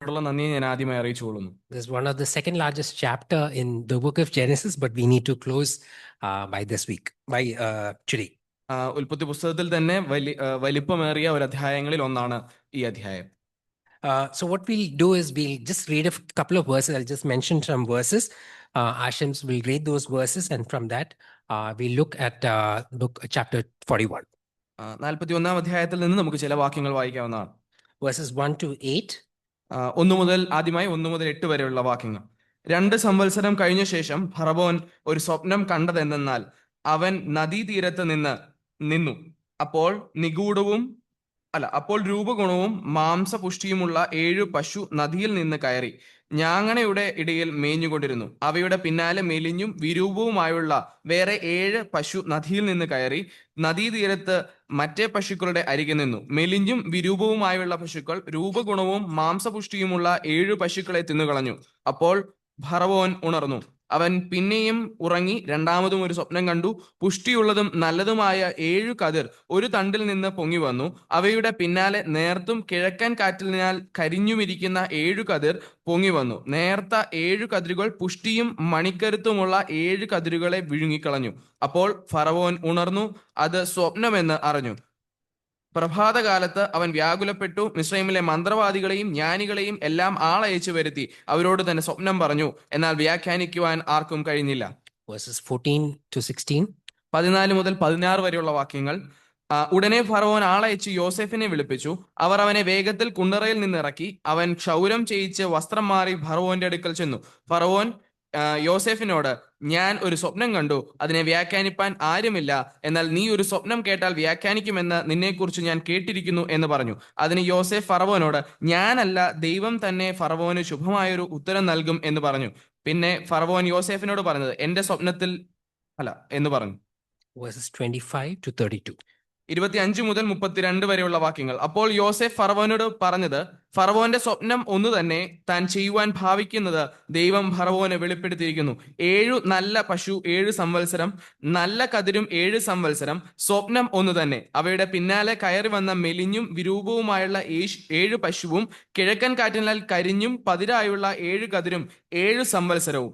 ഉള്ള നന്ദി ഞാൻ ആദ്യമായി അറിയിച്ചുകൊള്ളുന്നു. This is one of the second largest chapter in the book of Genesis, but we need to close by this week, by today. ഉൽപ്പത്തി പുസ്തകത്തിൽ തന്നെ വലിപ്പമേറിയ ഒരു അധ്യായങ്ങളിൽ ഒന്നാണ് ഈ അധ്യായം. So what we'll do is we'll just read a couple of verses. I'll just mention some verses. Ashims will read those verses, and from that we'll look at book chapter 41. 41-ാം അധ്യായത്തിൽ നിന്ന് നമുക്ക് ചില വാക്യങ്ങൾ വായിക്കാവുന്നതാണ്. Verses 1 to 8. ആദ്യമായി 1 മുതൽ 8 വരെയുള്ള വാക്യങ്ങൾ. 2 സംവത്സരം കഴിഞ്ഞ ശേഷം ഫറവോൻ ഒരു സ്വപ്നം കണ്ടതെന്നാൽ അവൻ നദീതീരത്ത് നിന്നു. അപ്പോൾ രൂപഗുണവും മാംസപുഷ്ടിയുമുള്ള 7 പശു നദിയിൽ നിന്ന് കയറി ഞാങ്ങണയുടെ ഇടയിൽ മേഞ്ഞുകൊണ്ടിരുന്നു. അവയുടെ പിന്നാലെ മെലിഞ്ഞും വിരൂപവുമായുള്ള വേറെ 7 പശു നദിയിൽ നിന്ന് കയറി നദീതീരത്ത് മറ്റേ പശുക്കളുടെ അരികെ നിന്നു. മെലിഞ്ഞും വിരൂപവുമായുള്ള പശുക്കൾ രൂപഗുണവും മാംസപുഷ്ടിയുമുള്ള 7 പശുക്കളെ തിന്നുകളഞ്ഞു. അപ്പോൾ ഫറവോൻ ഉണർന്നു. അവൻ പിന്നെയും ഉറങ്ങി രണ്ടാമതും ഒരു സ്വപ്നം കണ്ടു. പുഷ്ടിയുള്ളതും നല്ലതുമായ 7 കതിർ ഒരു തണ്ടിൽ നിന്ന് പൊങ്ങി വന്നു. അവയുടെ പിന്നാലെ നേർത്തും കിഴക്കൻ കാറ്റിനാൽ കരിഞ്ഞുമിരിക്കുന്ന 7 കതിർ പൊങ്ങി വന്നു. നേർത്ത 7 കതിരുകൾ പുഷ്ടിയും മണിക്കരുത്തുമുള്ള 7 കതിരുകളെ വിഴുങ്ങിക്കളഞ്ഞു. അപ്പോൾ ഫറവോൻ ഉണർന്നു, അത് സ്വപ്നമെന്ന് അറിഞ്ഞു. പ്രഭാതകാലത്ത് അവൻ വ്യാകുലപ്പെട്ടു. മിസ്രൈമിലെ മന്ത്രവാദികളെയും ജ്ഞാനികളെയും എല്ലാം ആളയച്ചു വരുത്തി അവരോട് തന്നെ സ്വപ്നം പറഞ്ഞു. എന്നാൽ വ്യാഖ്യാനിക്കുവാൻ ആർക്കും കഴിഞ്ഞില്ല. Verses 14 to 16. 14 മുതൽ 16 വരെയുള്ള വാക്യങ്ങൾ. ഉടനെ ഫറവോൻ ആളയച്ച് യോസെഫിനെ വിളിപ്പിച്ചു. അവർ അവനെ വേഗത്തിൽ കുണ്ടറയിൽ നിന്ന് ഇറക്കി. അവൻ ക്ഷൗരം ചെയ്യിച്ച് വസ്ത്രം മാറി ഫറവോന്റെ അടുക്കൽ ചെന്നു. ഫറവോൻ യോസെഫിനോട്, ഞാൻ ഒരു സ്വപ്നം കണ്ടു, അതിനെ വ്യാഖ്യാനിപ്പാൻ ആരുമില്ല. എന്നാൽ നീ ഒരു സ്വപ്നം കേട്ടാൽ വ്യാഖ്യാനിക്കുമെന്ന് നിന്നെക്കുറിച്ച് ഞാൻ കേട്ടിരിക്കുന്നു എന്ന് പറഞ്ഞു. അതിന് യോസെഫ് ഫറവോനോട്, ഞാനല്ല, ദൈവം തന്നെ ഫറവോന് ശുഭമായൊരു ഉത്തരം നൽകും എന്ന് പറഞ്ഞു. പിന്നെ ഫറവോൻ യോസെഫിനോട് പറഞ്ഞത്, എന്റെ സ്വപ്നത്തിൽ അല്ല എന്ന് പറഞ്ഞു. Verses 25 to 32. 25 മുതൽ 32 വരെയുള്ള വാക്യങ്ങൾ. അപ്പോൾ യോസെഫ് ഫറവോനോട് പറഞ്ഞത്, ഫറവോന്റെ സ്വപ്നം ഒന്നു തന്നെ, താൻ ചെയ്യുവാൻ ഭാവിക്കുന്നത് ദൈവം ഫറവോനെ വെളിപ്പെടുത്തിയിരിക്കുന്നു. 7 നല്ല പശു 7 സംവത്സരം, നല്ല കതിരും 7 സംവത്സരം, സ്വപ്നം ഒന്നു തന്നെ. അവയുടെ പിന്നാലെ കയറി വന്ന മെലിഞ്ഞും വിരൂപവുമായുള്ള 7 പശുവും കിഴക്കൻ കാറ്റിനാൽ കരിഞ്ഞും പതിരായുള്ള 7 കതിരും 7 സംവത്സരവും.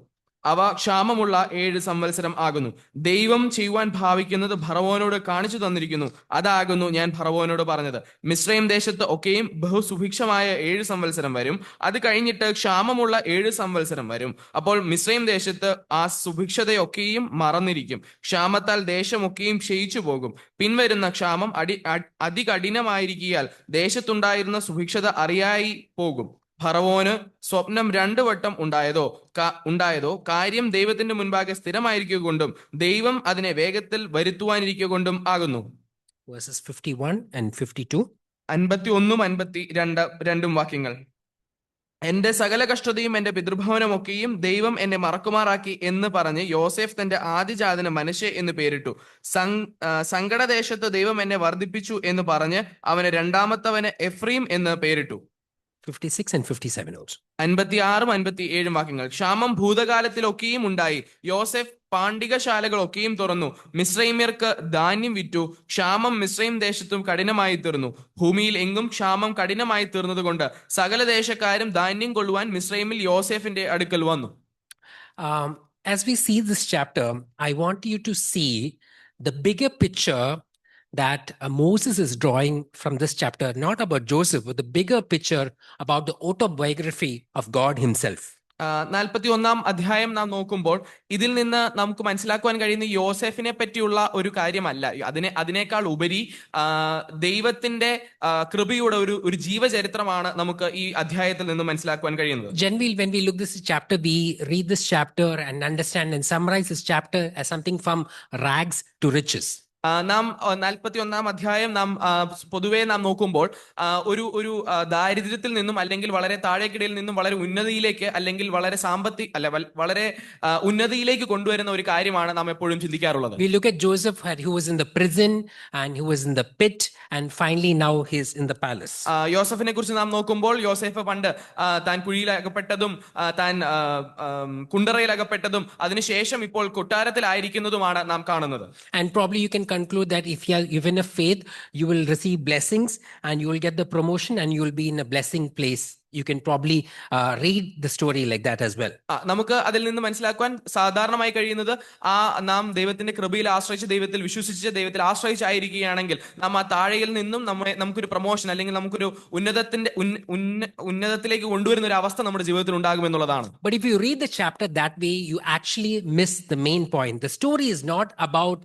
അവ ക്ഷാമമുള്ള 7 സംവത്സരം ആകുന്നു. ദൈവം ചെയ്യുവാൻ ഭാവിക്കുന്നത് ഫറവോനോട് കാണിച്ചു തന്നിരിക്കുന്നു. അതാകുന്നു ഞാൻ ഫറവോനോട് പറഞ്ഞത്. മിസ്രൈം ദേശത്ത് ഒക്കെയും ബഹുസുഭിക്ഷമായ 7 സംവത്സരം വരും. അത് കഴിഞ്ഞിട്ട് ക്ഷാമമുള്ള 7 സംവത്സരം വരും. അപ്പോൾ മിസ്രൈം ദേശത്ത് ആ സുഭിക്ഷതയൊക്കെയും മറന്നിരിക്കും. ക്ഷാമത്താൽ ദേശമൊക്കെയും ക്ഷയിച്ചു പോകും. പിൻവരുന്ന ക്ഷാമം അതികഠിനമായിരിക്കിയാൽ ദേശത്തുണ്ടായിരുന്ന സുഭിക്ഷത അറിയായി പോകും. ഫറവോന് സ്വപ്നം 2 വട്ടം ഉണ്ടായതോ കാര്യം ദൈവത്തിന്റെ മുൻപാകെ സ്ഥിരമായിരിക്കുക കൊണ്ടും ദൈവം അതിനെ വേഗത്തിൽ വരുത്തുവാനിരിക്കുക കൊണ്ടും ആകുന്നു. Verses 51 and 52. 51 52 വാക്യങ്ങൾ. എന്റെ സകല കഷ്ടതയും എന്റെ പിതൃഭവനമൊക്കെയും ദൈവം എന്നെ മറക്കുമാറാക്കി എന്ന് പറഞ്ഞ് യോസെഫ് തന്റെ ആദ്യജാതന് മനശ്ശെ എന്ന് പേരിട്ടു. സങ്കടദേശത്ത് ദൈവം എന്നെ വർദ്ധിപ്പിച്ചു എന്ന് പറഞ്ഞ് അവന് രണ്ടാമത്തവന് എഫ്രീം എന്ന് പേരിട്ടു. 56 and 57 also. 56 57 വാക്യങ്ങൾ. ക്ഷാമം ഭൂതകാലത്തിലൊക്കെയും ഉണ്ടായി. യോസെഫ് പാണ്ഡികശാലകളൊക്കെയും തുറന്നു. മിസ്രൈമ്യർക്ക് ധാന്യം വിറ്റു. ക്ഷാമം മിസ്രൈം ദേശത്തും കഠിനമായി തീർന്നു. ഭൂമിയിൽ എങ്ങും ക്ഷാമം കഠിനമായി തീർന്നതുകൊണ്ട് സകല ദേശക്കാരും ധാന്യം കൊള്ളുവാൻ മിസ്രൈമിൽ യോസെഫിന്റെ അടുക്കൽ വന്നു. As we see this chapter, I want you to see the bigger picture that Moses is drawing from this chapter, not about Joseph, but the bigger picture about the autobiography of God himself. 41-ാം അധ്യായം നാം നോക്കുമ്പോൾ ഇതിൽ നിന്ന് നമുക്ക് മനസ്സിലാക്കുവാൻ കഴിയുന്ന യോസെഫിനെ പറ്റിയുള്ള ഒരു കാര്യമല്ല, അതിനേക്കാൾ ഉപരി ദൈവത്തിന്റെ കൃപയുടെ ഒരു ജീവചരിത്രമാണ് നമുക്ക് ഈ അധ്യായത്തിൽ നിന്ന് മനസ്സിലാക്കുവാൻ കഴിയുന്നത്. Generally, when we look this chapter, we read this chapter and understand and summarize this chapter as something from rags to riches. നാം 41-ാം അധ്യായം പൊതുവെ നാം നോക്കുമ്പോൾ ഒരു ദാരിദ്ര്യത്തിൽ നിന്നും അല്ലെങ്കിൽ വളരെ താഴേക്കിടയിൽ നിന്നും വളരെ ഉന്നതിയിലേക്ക് അല്ലെങ്കിൽ വളരെ ഉന്നതിയിലേക്ക് കൊണ്ടുവരുന്ന ഒരു കാര്യമാണ് നാം എപ്പോഴും ചിന്തിക്കാറുള്ളത്. We look at Joseph, who was in the prison and who was in the pit, and finally now he is in the palace. യോസെഫിനെ കുറിച്ച് നാം നോക്കുമ്പോൾ യോസെഫ് പണ്ട് താൻ കുഴിയിലകപ്പെട്ടതും താൻ കുണ്ടറയിലകപ്പെട്ടതും അതിനുശേഷം ഇപ്പോൾ കൊട്ടാരത്തിലായിരിക്കുന്നതുമാണ് നാം കാണുന്നത്. And probably you can conclude that if you are given a faith, you will receive blessings and you will get the promotion and you will be in a blessing place. You can probably read the story like that as well. നമുക്ക് അതിൽ നിന്ന് മനസ്സിലാക്കുവാൻ സാധാരണമായി കഴിയുന്നത് നാം ദൈവത്തിന്റെ കൃപയിൽ ആശ്രയിച്ച് ദൈവത്തിൽ വിശ്വസിച്ച് ദൈവത്തിൽ ആശ്രയിച്ചായിരിക്കുകയാണെങ്കിൽ നാം ആ താഴെയിൽ നിന്നും നമുക്കൊരു പ്രൊമോഷൻ അല്ലെങ്കിൽ നമുക്കൊരു ഉന്നതത്തിലേക്ക് കൊണ്ടുവരുന്ന ഒരു അവസ്ഥ നമ്മുടെ ജീവിതത്തിൽ ഉണ്ടാകുമെന്നുള്ളതാണ്. But if you read the chapter that way, you actually miss the main point. The story is not about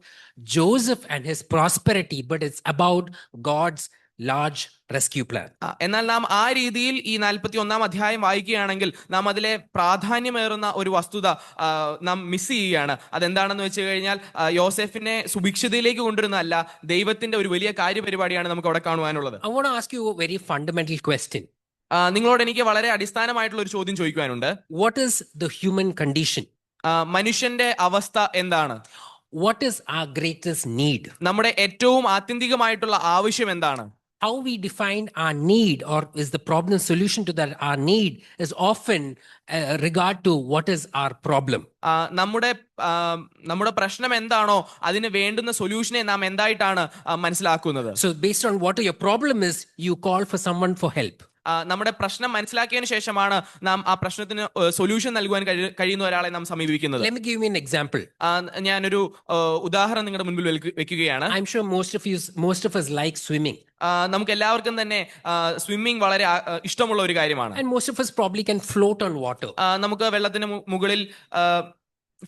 Joseph and his prosperity, but it's about God's large rescue plan. എന്നാൽ നാം ആ രീതിയിൽ ഈ 41-ാം അധ്യായം വായിക്കുകയാണെങ്കിൽ നാം അതിലെ പ്രാധാന്യമേറുന്ന ഒരു വസ്തുത നാം മിസ് ചെയ്യുകയാണ്. അതെന്താണെന്ന് വെച്ച് കഴിഞ്ഞാൽ യോസെഫിനെ സുഭിക്ഷതയിലേക്ക് കൊണ്ടുവരുന്നതല്ല, ദൈവത്തിന്റെ ഒരു വലിയ കാര്യപരിപാടിയാണ് നമുക്ക് അവിടെ കാണുവാനുള്ളത്. I want to ask you a very fundamental question. നിങ്ങളോട് എനിക്ക് വളരെ അടിസ്ഥാനമായിട്ടുള്ള ഒരു ചോദ്യം ചോദിക്കുവാനുണ്ട്. What is the human condition? മനുഷ്യന്റെ അവസ്ഥ എന്താണ്? What is our greatest need? നമ്മുടെ ഏറ്റവും ആത്യന്തികമായിട്ടുള്ള ആവശ്യം എന്താണ്? How we define our need, or is the problem solution to that our need, is often regard to what is our problem. നമ്മുടെ പ്രശ്നം എന്താണോ അതിന് വേണ്ടുന്ന സൊല്യൂഷനെ നാം എന്തായിട്ടാണ് മനസ്സിലാക്കുന്നത്. So based on what your problem is, you call for someone for help. നമ്മുടെ പ്രശ്നം മനസ്സിലാക്കിയതിനു ശേഷമാണ് നാം ആ പ്രശ്നത്തിന് സൊല്യൂഷൻ നൽകുവാൻ കഴിയുന്ന ഒരാളെ നാം സമീപിക്കുന്നത്. Let me give you an example. ഞാനൊരു ഉദാഹരണം നിങ്ങളുടെ മുൻപിൽ വെക്കുകയാണ്. I'm sure most of us like swimming. നമുക്ക് എല്ലാവർക്കും തന്നെ സ്വിമ്മിംഗ് വളരെ ഇഷ്ടമുള്ള ഒരു കാര്യമാണ്. And most of us probably can float on water. നമുക്ക് വെള്ളത്തിന് മുകളിൽ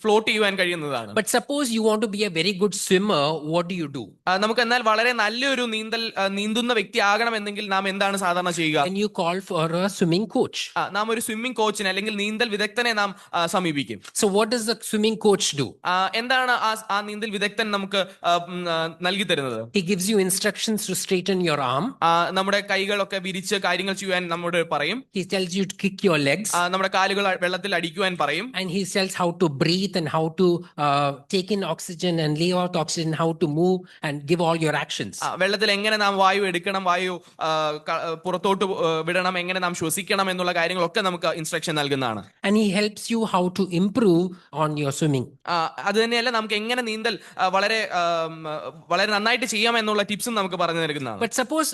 ഫ്ലോട്ട് ചെയ്യുവാൻ കഴിയുന്നതാണ്. But suppose you want to be a very good swimmer, what do? നമുക്ക് എന്നാൽ വളരെ നല്ലൊരു നീന്തുന്ന വ്യക്തി ആകണമെന്നെങ്കിൽ നാം എന്താണ് സാധാരണ ചെയ്യുക? And you call for a swimming coach. നാം ഒരു സ്വിമ്മിംഗ് കോച്ചിനെ അല്ലെങ്കിൽ നീന്തൽ വിദഗ്ധനെ നാം സമീപിക്കും. So what does the swimming coach do? എന്താണ് ആ നീന്തൽ വിദഗ്ധൻ നമുക്ക് നൽകി തരുന്നത്? He gives you instructions to straighten your arm. നമ്മുടെ കൈകളൊക്കെ വിരിച്ച് കാര്യങ്ങൾ ചെയ്യാൻ നമ്മോട് പറയും. He tells you to kick your legs. നമ്മുടെ കാലുകൾ വെള്ളത്തിൽ അടിക്കുവാൻ പറയും. And he tells how to breathe and how to take in oxygen and leave out oxygen, how to move and give all your actions. വെള്ളത്തിൽ എങ്ങനെ നാം വായു എടുക്കണം, വായു പുറത്തോട്ട് വിടണം, എങ്ങനെ നാം ശ്വസിക്കണം എന്നുള്ള കാര്യങ്ങളൊക്കെ നമുക്ക് ഇൻസ്ട്രക്ഷൻ നൽകുന്നതാണ്. And he helps you how to improve on your swimming. അത് തന്നെയല്ല, നമുക്ക് എങ്ങനെ നീന്തൽ വളരെ നന്നായിട്ട് ചെയ്യാം എന്നുള്ള ടിപ്സും നമുക്ക് പറഞ്ഞു നൽകുന്നതാണ്. But suppose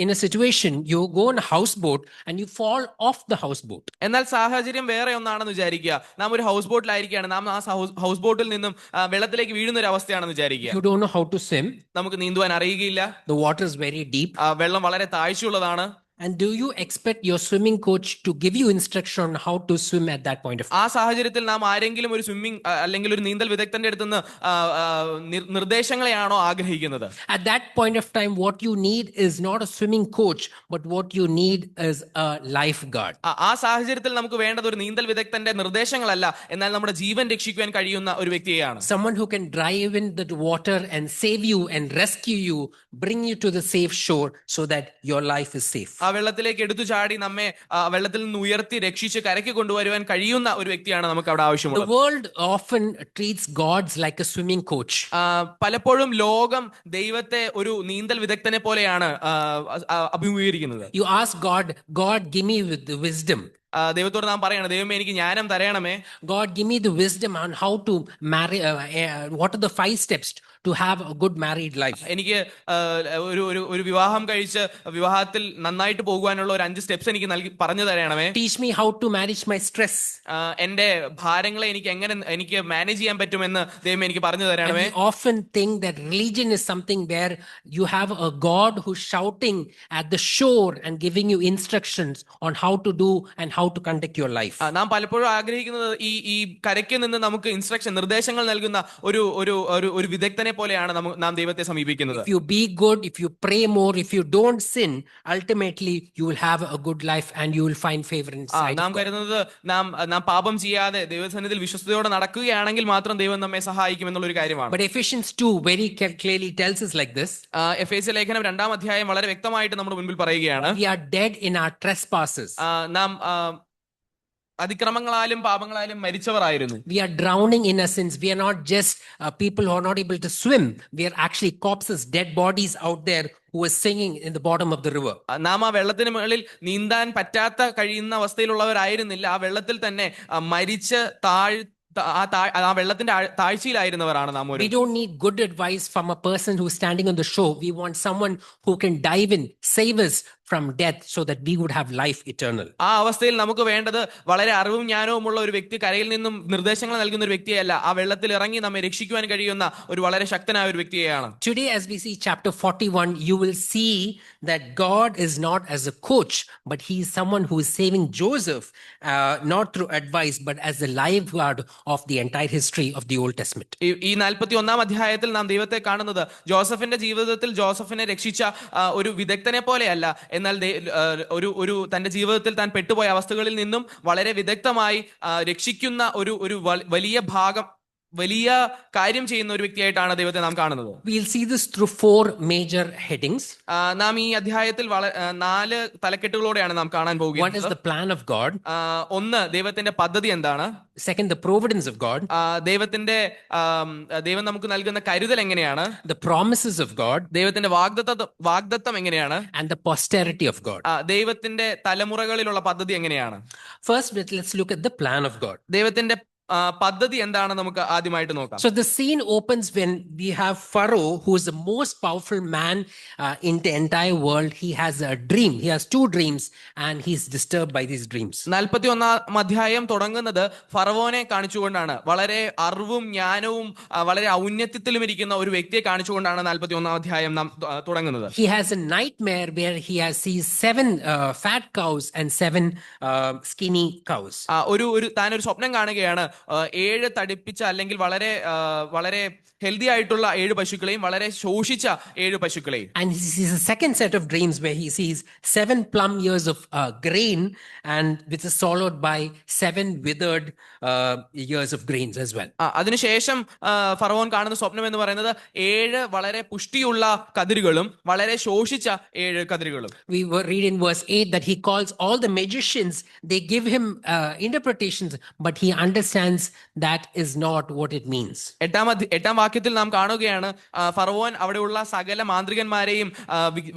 in a situation you go on a houseboat and you fall off the houseboat. എന്നാൽ സാഹചര്യം വേറെ ഒന്നാണെന്ന് വിചാരിക്കുക. നാം ഒരു ഹൗസ് ബോട്ടിലായിരിക്കുകയാണ്, നാം ആ ഹൗസ് ബോട്ടിൽ നിന്നും വെള്ളത്തിലേക്ക് വീഴുന്ന ഒരു അവസ്ഥയാണെന്ന് വിചാരിക്കുക. You don't know how to swim. നമുക്ക് നീന്തുവാൻ അറിയുകയില്ല. The water is very deep. വെള്ളം വളരെ താഴ്ചയുള്ളതാണ്. And do you expect your swimming coach to give you instruction on how to swim at that point of time? ആ സാഹചര്യത്തിൽ നാം ആരെങ്കിലും ഒരു swimming അല്ലെങ്കിൽ ഒരു നീന്തൽ വിദഗ്ധന്റെ അടുത്ത് നിന്ന് നിർദ്ദേശങ്ങളെയാണോ ആഗ്രഹിക്കുന്നത്? At that point of time, what you need is not a swimming coach, but what you need is a lifeguard. ആ സാഹചര്യത്തിൽ നമുക്ക് വേണ്ടത് ഒരു നീന്തൽ വിദഗ്ധന്റെ നിർദ്ദേശങ്ങളല്ല, എന്നാൽ നമ്മുടെ ജീവൻ രക്ഷിക്കുവാൻ കഴിയുന്ന ഒരു വ്യക്തിയെയാണ്. Someone who can drive in the water and save you and rescue you, bring you to the safe shore so that your life is safe. ആ വെള്ളത്തിലേക്ക് എടുത്തു ചാടി നമ്മെ വെള്ളത്തിൽ നിന്ന് ഉയർത്തി രക്ഷിച്ച് കരയ്ക്ക് കൊണ്ടുവരുവാൻ കഴിയുന്ന ഒരു വ്യക്തിയാണ് നമുക്ക് അവിടെ ആവശ്യമുള്ളത്. The world often treats gods like a swimming coach. പലപ്പോഴും ലോകം ദൈവത്തെ ഒരു നീന്തൽ വിദഗ്ധനെ പോലെയാണ് അഭിമുഖീകരിക്കുന്നത്. You ask God, give me the wisdom. ദൈവത്തോട് നാം പറയണം, ദൈവമേ എനിക്ക് ജ്ഞാനം തരണമേ. God, give me the wisdom on how to marry. What are the 5 steps to have a good married life? എനിക്ക് ഒരു വിവാഹം കഴിച്ച് വിവാഹത്തിൽ നന്നായിട്ട് പോകുവാനുള്ള ഒരു 5 സ്റ്റെപ്സ് എനിക്ക് പറഞ്ഞു തരണമേ. Teach me how to manage my stress. എന്റെ ഭാരങ്ങളെ എനിക്ക് മാനേജ് ചെയ്യാൻ പറ്റുമെന്ന് ദൈവമേ എനിക്ക് പറഞ്ഞു തരണമേ. We often think that religion is something where you have a God who's shouting at the shore and giving you instructions on how to do and how to conduct your life. നാം പലപ്പോഴും ആഗ്രഹിക്കുന്നത് ഈ കരയ്ക്ക് നിന്ന് നമുക്ക് നിർദ്ദേശങ്ങൾ നൽകുന്ന ഒരു വിദഗ്ധനെ പോലെയാണ് നാം ദൈവത്തെ സമീപിക്കുന്നത്. If you be good, if you pray more, if you don't sin, ultimately you will have a good life and you will find favor in sight. നാം കരുതുന്നത് നാം പാപം ചെയ്യാതെ ദൈവസന്നിധിയിൽ വിശ്വസ്തയോടെ നടക്കുകയാണെങ്കിൽ മാത്രം ദൈവം നമ്മെ സഹായിക്കും എന്നുള്ള ഒരു കാര്യമാണ്. But Ephesians 2 very clearly tells us like this. എഫേസ്യ ലേഖനം 2-ാം അധ്യായം വളരെ വ്യക്തമായിട്ട് നമ്മുടെ മുൻപിൽ പറയുകയാണ്, we are dead in our trespasses. നാം അതിക്രമങ്ങളാലും പാപങ്ങളാലും മരിച്ചവരായിരുന്നു. We are drowning in our sins. We are not just people who are not able to swim. We are actually corpses, dead bodies out there who are singing in the bottom of the river. നാം ആ വെള്ളത്തിന് മുകളിൽ നീന്താൻ കഴിയുന്ന അവസ്ഥയിലുള്ളവരായിരുന്നില്ല. ആ വെള്ളത്തിൽ തന്നെ മരിച്ച് ആ വെള്ളത്തിന്റെ താഴ്ചയിലായിരുന്നവരാണ് നാം. We don't need good advice from a person who's standing on the shore. We want someone who can dive in, save us, from death so that we would have life eternal. ആ അവസ്ഥയിൽ നമുക്ക് വേണ്ടത് വളരെ അറിവും ജ്ഞാനവുമുള്ള ഒരു വ്യക്തി, കരയിൽ നിന്നും നിർദ്ദേശങ്ങൾ നൽകുന്ന ഒരു വ്യക്തിയല്ല, ആ വെള്ളത്തിൽ ഇറങ്ങി നമ്മെ രക്ഷിക്കുവാൻ കഴിയുന്ന ഒരു വളരെ ശക്തനായ ഒരു വ്യക്തിയെയാണ്. Today, as we see chapter 41, you will see that God is not as a coach, but he is someone who is saving Joseph, not through advice, but as the lifeguard of the entire history of the Old Testament. ഈ 41-ാം അധ്യായത്തിൽ നാം ദൈവത്തെ കാണുന്നത് ജോസഫിന്റെ ജീവിതത്തിൽ ജോസഫിനെ രക്ഷിച്ച ഒരു വിദഗ്ധനെ പോലെയല്ല, എന്നാൽ ഒരു തന്റെ ജീവിതത്തിൽ താൻ പെട്ടുപോയ അവസ്ഥകളിൽ നിന്നും വളരെ വിദഗ്ധമായി രക്ഷിക്കുന്ന ഒരു വലിയ കാര്യം ചെയ്യുന്ന ഒരു വ്യക്തിയായിട്ടാണ് ദൈവത്തെ നാം കാണുന്നത്. We'll see this through 4 major headings. നാം ഈ അധ്യായത്തിൽ 4 തലക്കെട്ടുകളോടെയാണ് നാം കാണാൻ One is പോകുന്നത്. the plan of God. ഒന്ന്, ദൈവത്തിന്റെ പദ്ധതി എന്താണ്. Second, the providence of God. ദൈവം നമുക്ക് നൽകുന്ന കരുതൽ എങ്ങനെയാണ്. The promises of God. ദൈവത്തിന്റെ വാഗ്ദത്തം എങ്ങനെയാണ്. And the posterity of God. ദൈവത്തിന്റെ തലമുറകളിലുള്ള പദ്ധതി എങ്ങനെയാണ്. First, let's look at the plan of God. ദൈവത്തിന്റെ പദ്ധതി എന്താണ് നമുക്ക് ആദ്യമായിട്ട് നോക്കാം. So the scene opens when we have Pharaoh, who is the most powerful man in the entire world. He has a dream. He has 2 dreams and he's disturbed by these dreams. 41-ാം അധ്യായം തുടങ്ങുന്നത് ഫറവോനെ കാണിച്ചുകൊണ്ടാണ്. വളരെ അറിവും ജ്ഞാനവും വളരെ ഔന്നത്യത്തിലും ഇരിക്കുന്ന ഒരു വ്യക്തിയെ കാണിച്ചുകൊണ്ടാണ് 41-ാം അധ്യായം നാം തുടങ്ങുന്നത്. He has a nightmare where he sees 7 fat cows and 7 skinny cows. താനൊരു സ്വപ്നം കാണുകയാണ്. 7 തടിപ്പിച്ച അല്ലെങ്കിൽ വളരെ ഹെൽത്തി ആയിട്ടുള്ള 7 പശുക്കളെയും വളരെ ശോഷിച്ച 7 പശുക്കളെയും. And he sees a second set of dreams where he sees 7 plum ears of grain, and which is followed by 7 withered ears of grains as well. അതിനുശേഷം ഫറവോൻ കാണുന്ന സ്വപ്നം എന്ന് പറയുന്നത് 7 വളരെ പുഷ്ടിയുള്ള കതിരുകളും വളരെ ശോഷിച്ച 7 കതിരുകളും. We were reading verse 8 that he calls all the magicians. They give him interpretations, but he understands that is not what it means. എട്ടാം വാക്യത്തിൽ നാം കാണുകയാണ് ഫറവോൻ അവിടെയുള്ള സകല മാന്ത്രികന്മാരെയും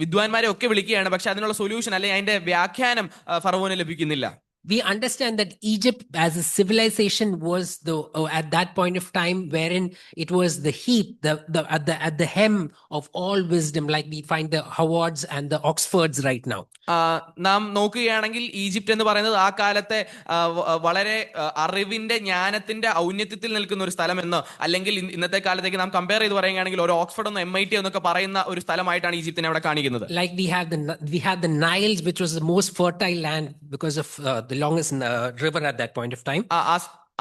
വിദ്വാൻമാരെ ഒക്കെ വിളിക്കുകയാണ്. പക്ഷെ അതിനുള്ള സൊല്യൂഷൻ അല്ലെങ്കിൽ അതിന്റെ വ്യാഖ്യാനം ഫറവോന് ലഭിക്കുന്നില്ല. We understand that Egypt as a civilization was at that point of time wherein it was the heap, at the hem of all wisdom, like we find the Howards and the Oxfords right now. നാം നോക്കുകയാണെങ്കിൽ Egypt എന്ന് പറയുന്നത് ആ കാലത്തെ വളരെ അറിവിന്റെ ജ്ഞാനത്തിന്റെ ഔന്നത്യത്തിൽ നിൽക്കുന്ന ഒരു സ്ഥലം എന്നോ അല്ലെങ്കിൽ ഇന്നത്തെ കാലത്തേക്ക് നാം കമ്പയർ ചെയ്ത് പറയുകയാണെങ്കിൽ ഒരു ഓക്സ്ഫോർഡ് എന്നോ MIT എന്നൊക്കെ പറയുന്ന ഒരു സ്ഥലമായിട്ടാണ് ഈജിപ്തിനെ അവിടെ കാണിക്കുന്നത്. Like we have the Niles, which was the most fertile land because of the longest river at that point of time.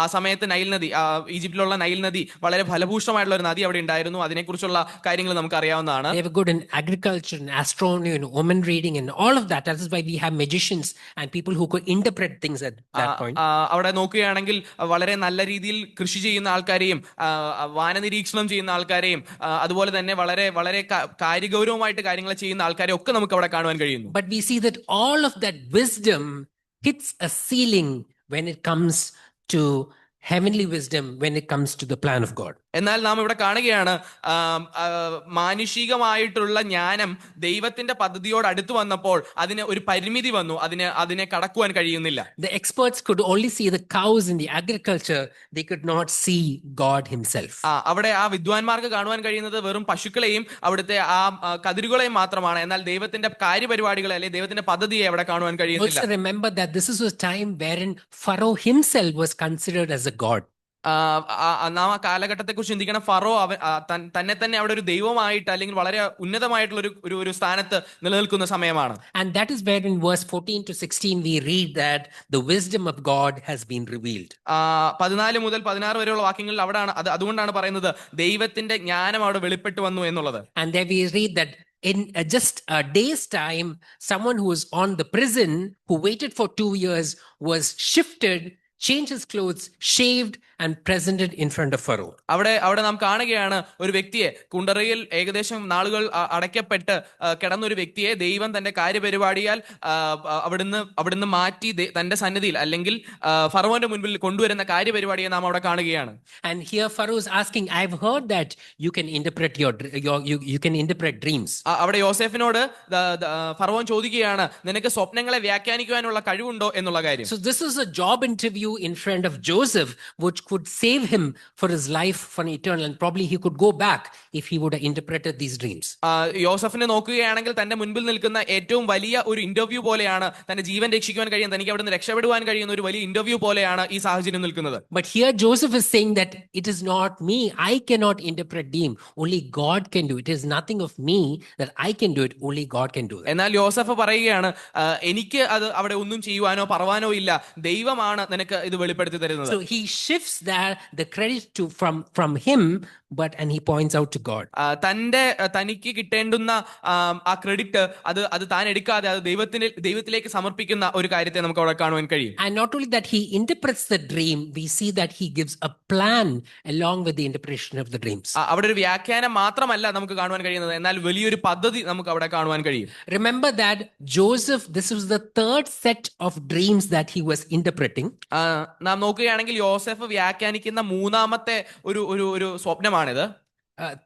ആ സമയത്ത് നൈൽ നദി, ഈജിപ്തിലുള്ള നൈൽ നദി വളരെ ഫലഭൂഷ്ടമായിട്ടുള്ള ഒരു നദി അവിടെ ഉണ്ടായിരുന്നു. അതിനെക്കുറിച്ചുള്ള കാര്യങ്ങൾ നമുക്ക് അറിയാവുന്നതാണ്. They were good in agriculture and astronomy and woman reading and all of that. That is why we have magicians and people who could interpret things at that point. അവിടെ നോക്കുകയാണെങ്കിൽ വളരെ നല്ല രീതിയിൽ കൃഷി ചെയ്യുന്ന ആൾക്കാരെയും വാനനിരീക്ഷണം ചെയ്യുന്ന ആൾക്കാരെയും അതുപോലെ തന്നെ വളരെ കാര്യഗൗരവമായിട്ട് കാര്യങ്ങൾ ചെയ്യുന്ന ആൾക്കാരെ ഒക്കെ നമുക്ക് അവിടെ കാണുവാൻ കഴിയുന്നു. But we see that all of that wisdom hits a ceiling when it comes to heavenly wisdom, when it comes to the plan of God. എന്നാൽ നാം ഇവിടെ കാണുകയാണ് മാനുഷികമായിട്ടുള്ള ജ്ഞാനം ദൈവത്തിന്റെ പദ്ധതിയോട് അടുത്ത് വന്നപ്പോൾ അതിന് ഒരു പരിമിതി വന്നു. അതിനെ കടക്കുവാൻ കഴിയുന്നില്ല. The experts could only see the cows in the agriculture. They could not see God himself. അവിടെ ആ വിദ്വാൻമാർക്ക് കാണുവാൻ കഴിയുന്നത് വെറും പശുക്കളെയും അവിടുത്തെ ആ കതിരുകളെയും മാത്രമാണ്. എന്നാൽ ദൈവത്തിന്റെ കാര്യപരിപാടികളെ അല്ലെങ്കിൽ ദൈവത്തിന്റെ പദ്ധതിയെ അവിടെ കാണുവാൻ കഴിയുന്നില്ല. Also remember that this is a time wherein Pharaoh himself was considered as a god. നാം ആ കാലഘട്ടത്തെ കുറിച്ച് ചിന്തിക്കണം. ഫറോ തന്നെ അവിടെ ഒരു ദൈവമായിട്ട് അല്ലെങ്കിൽ വളരെ ഉന്നതമായിട്ടുള്ള ഒരു സ്ഥാനത്ത് നിലനിൽക്കുന്ന സമയമാണ്. And that is where in verse 14 to 16 we read that the wisdom of God has been revealed. 14 മുതൽ 16 വരെയുള്ള വാക്യങ്ങളിൽ അതുകൊണ്ടാണ് പറയുന്നത് ദൈവത്തിന്റെ ജ്ഞാനം അവിടെ വെളിപ്പെട്ടു വന്നു എന്നുള്ളത്. And there we read that in just a day's time, someone who was on the prison, who waited for 2 years, was shifted, changed his clothes, shaved, and presented in front of Pharaoh. അവിടെ നാം കാണുകയാണ് ഒരു വ്യക്തിയെ കുണ്ടറയിൽ ഏകദേശം നാളുകൾ അടയ്ക്കപ്പെട്ട് കിടന്ന ഒരു വ്യക്തിയെ ദൈവം തന്റെ കാര്യപരിപാടിയാൽ അവിടുന്ന് മാറ്റി തന്റെ സന്നിധിയിൽ അല്ലെങ്കിൽ ഫറവോന്റെ മുൻപിൽ കൊണ്ടുവരുന്ന കാര്യപരിപാടിയെ നാം അവിടെ കാണുകയാണ്. And here Pharaoh is asking, I've heard that you can interpret you can interpret dreams. അവിടെ യോസേഫിനോട് ഫറവോൻ ചോദിക്കുകയാണ്, നിനക്ക് സ്വപ്നങ്ങളെ വ്യാഖ്യാനിക്കുവാനുള്ള കഴിവുണ്ടോ എന്നുള്ള കാര്യം. So this is a job interview in front of Joseph, which could save him for his life for an eternal, and probably he could go back if he would have interpreted these dreams. യോസഫിനെ നോക്കുകയാണെങ്കിൽ തന്റെ മുൻപിൽ നിൽക്കുന്ന ഏറ്റവും വലിയ ഒരു interview പോലെയാണ്, തന്റെ ജീവൻ രക്ഷിക്കുവാൻ കഴിയുന്ന, തനിക്ക് അവിടെ നിന്ന് രക്ഷപ്പെടുവാൻ കഴിയുന്ന ഒരു വലിയ ഇന്റർവ്യൂ പോലെയാണ് ഈ സാഹചര്യം നിൽക്കുന്നത്. But here Joseph is saying that it is not me, I cannot interpret dream, only God can do it. It is nothing of me that I can do it, only God can do it. എന്നാൽ യോസഫ് പറയുകയാണ്, എനിക്ക് അത് അവിടെ ഒന്നും ചെയ്യുവാനോ പറവാനോ ഇല്ല, ദൈവമാണ് നിനക്ക് ഇത് വെളിപ്പെടുത്തി തരുന്നത്. So he shifts the credit to from him, and he points out to God. തനിക്ക് കിട്ടേണ്ടുന്ന ആ ക്രെഡിറ്റ് അത് താൻ എടുക്കാതെ അത് ദൈവത്തിലേക്ക് സമർപ്പിക്കുന്ന ഒരു കാര്യത്തെ നമുക്ക് അവിടെ കാണുവാൻ കഴിയും. And not only that he interprets the dream, we see that he gives a plan along with the interpretation of the dreams. അവിടെ ഒരു വ്യാഖ്യാനം മാത്രമല്ല നമുക്ക് കാണുവാൻ കഴിയുന്നത്, എന്നാൽ വലിയൊരു പദ്ധതി നമുക്ക് അവിടെ കാണുവാൻ കഴിയും. Remember that Joseph, this was the third set of dreams that he was interpreting. നാം നോക്കുകയാണെങ്കിൽ യോസഫ് വ്യാഖ്യാനിക്കുന്ന മൂന്നാമത്തെ ഒരു സ്വപ്നമാണിത്.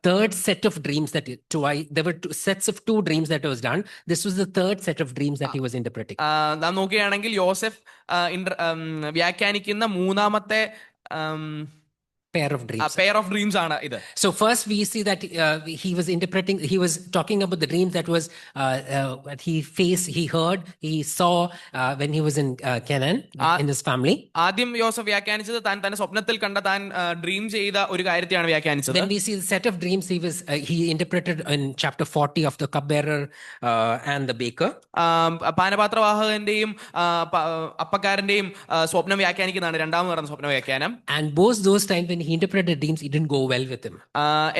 Third set of dreams there were two sets of two dreams that was done. This was the third set of dreams that he was interpreting. നാം നോക്കുകയാണെങ്കിൽ യോസഫ് വ്യാഖ്യാനിക്കുന്ന മൂന്നാമത്തെ pair of dreams ആണ് ഇത്. So first we see that he was talking about the dreams that was that he heard, he saw when he was in Canaan in his family. ആദ്യം യോസഫ് വ്യാഖ്യാനിച്ചത് തന്റെ സ്വപ്നത്തിൽ കണ്ട താൻ ഡ്രീം ചെയ്ത ഒരു കാര്യത്തെയാണ് വ്യാഖ്യാനിച്ചത്. Then we see the set of dreams he interpreted in chapter 40 of the cupbearer and the baker. പാനപാത്രവാഹകന്റെയും അപ്പക്കാരന്റെയും സ്വപ്നം വ്യാഖ്യാനിക്കുന്നതാണ് രണ്ടാമത് നടന്ന സ്വപ്ന വ്യാഖ്യാനം. And both those times when he interpreted dreams, it didn't go well with him.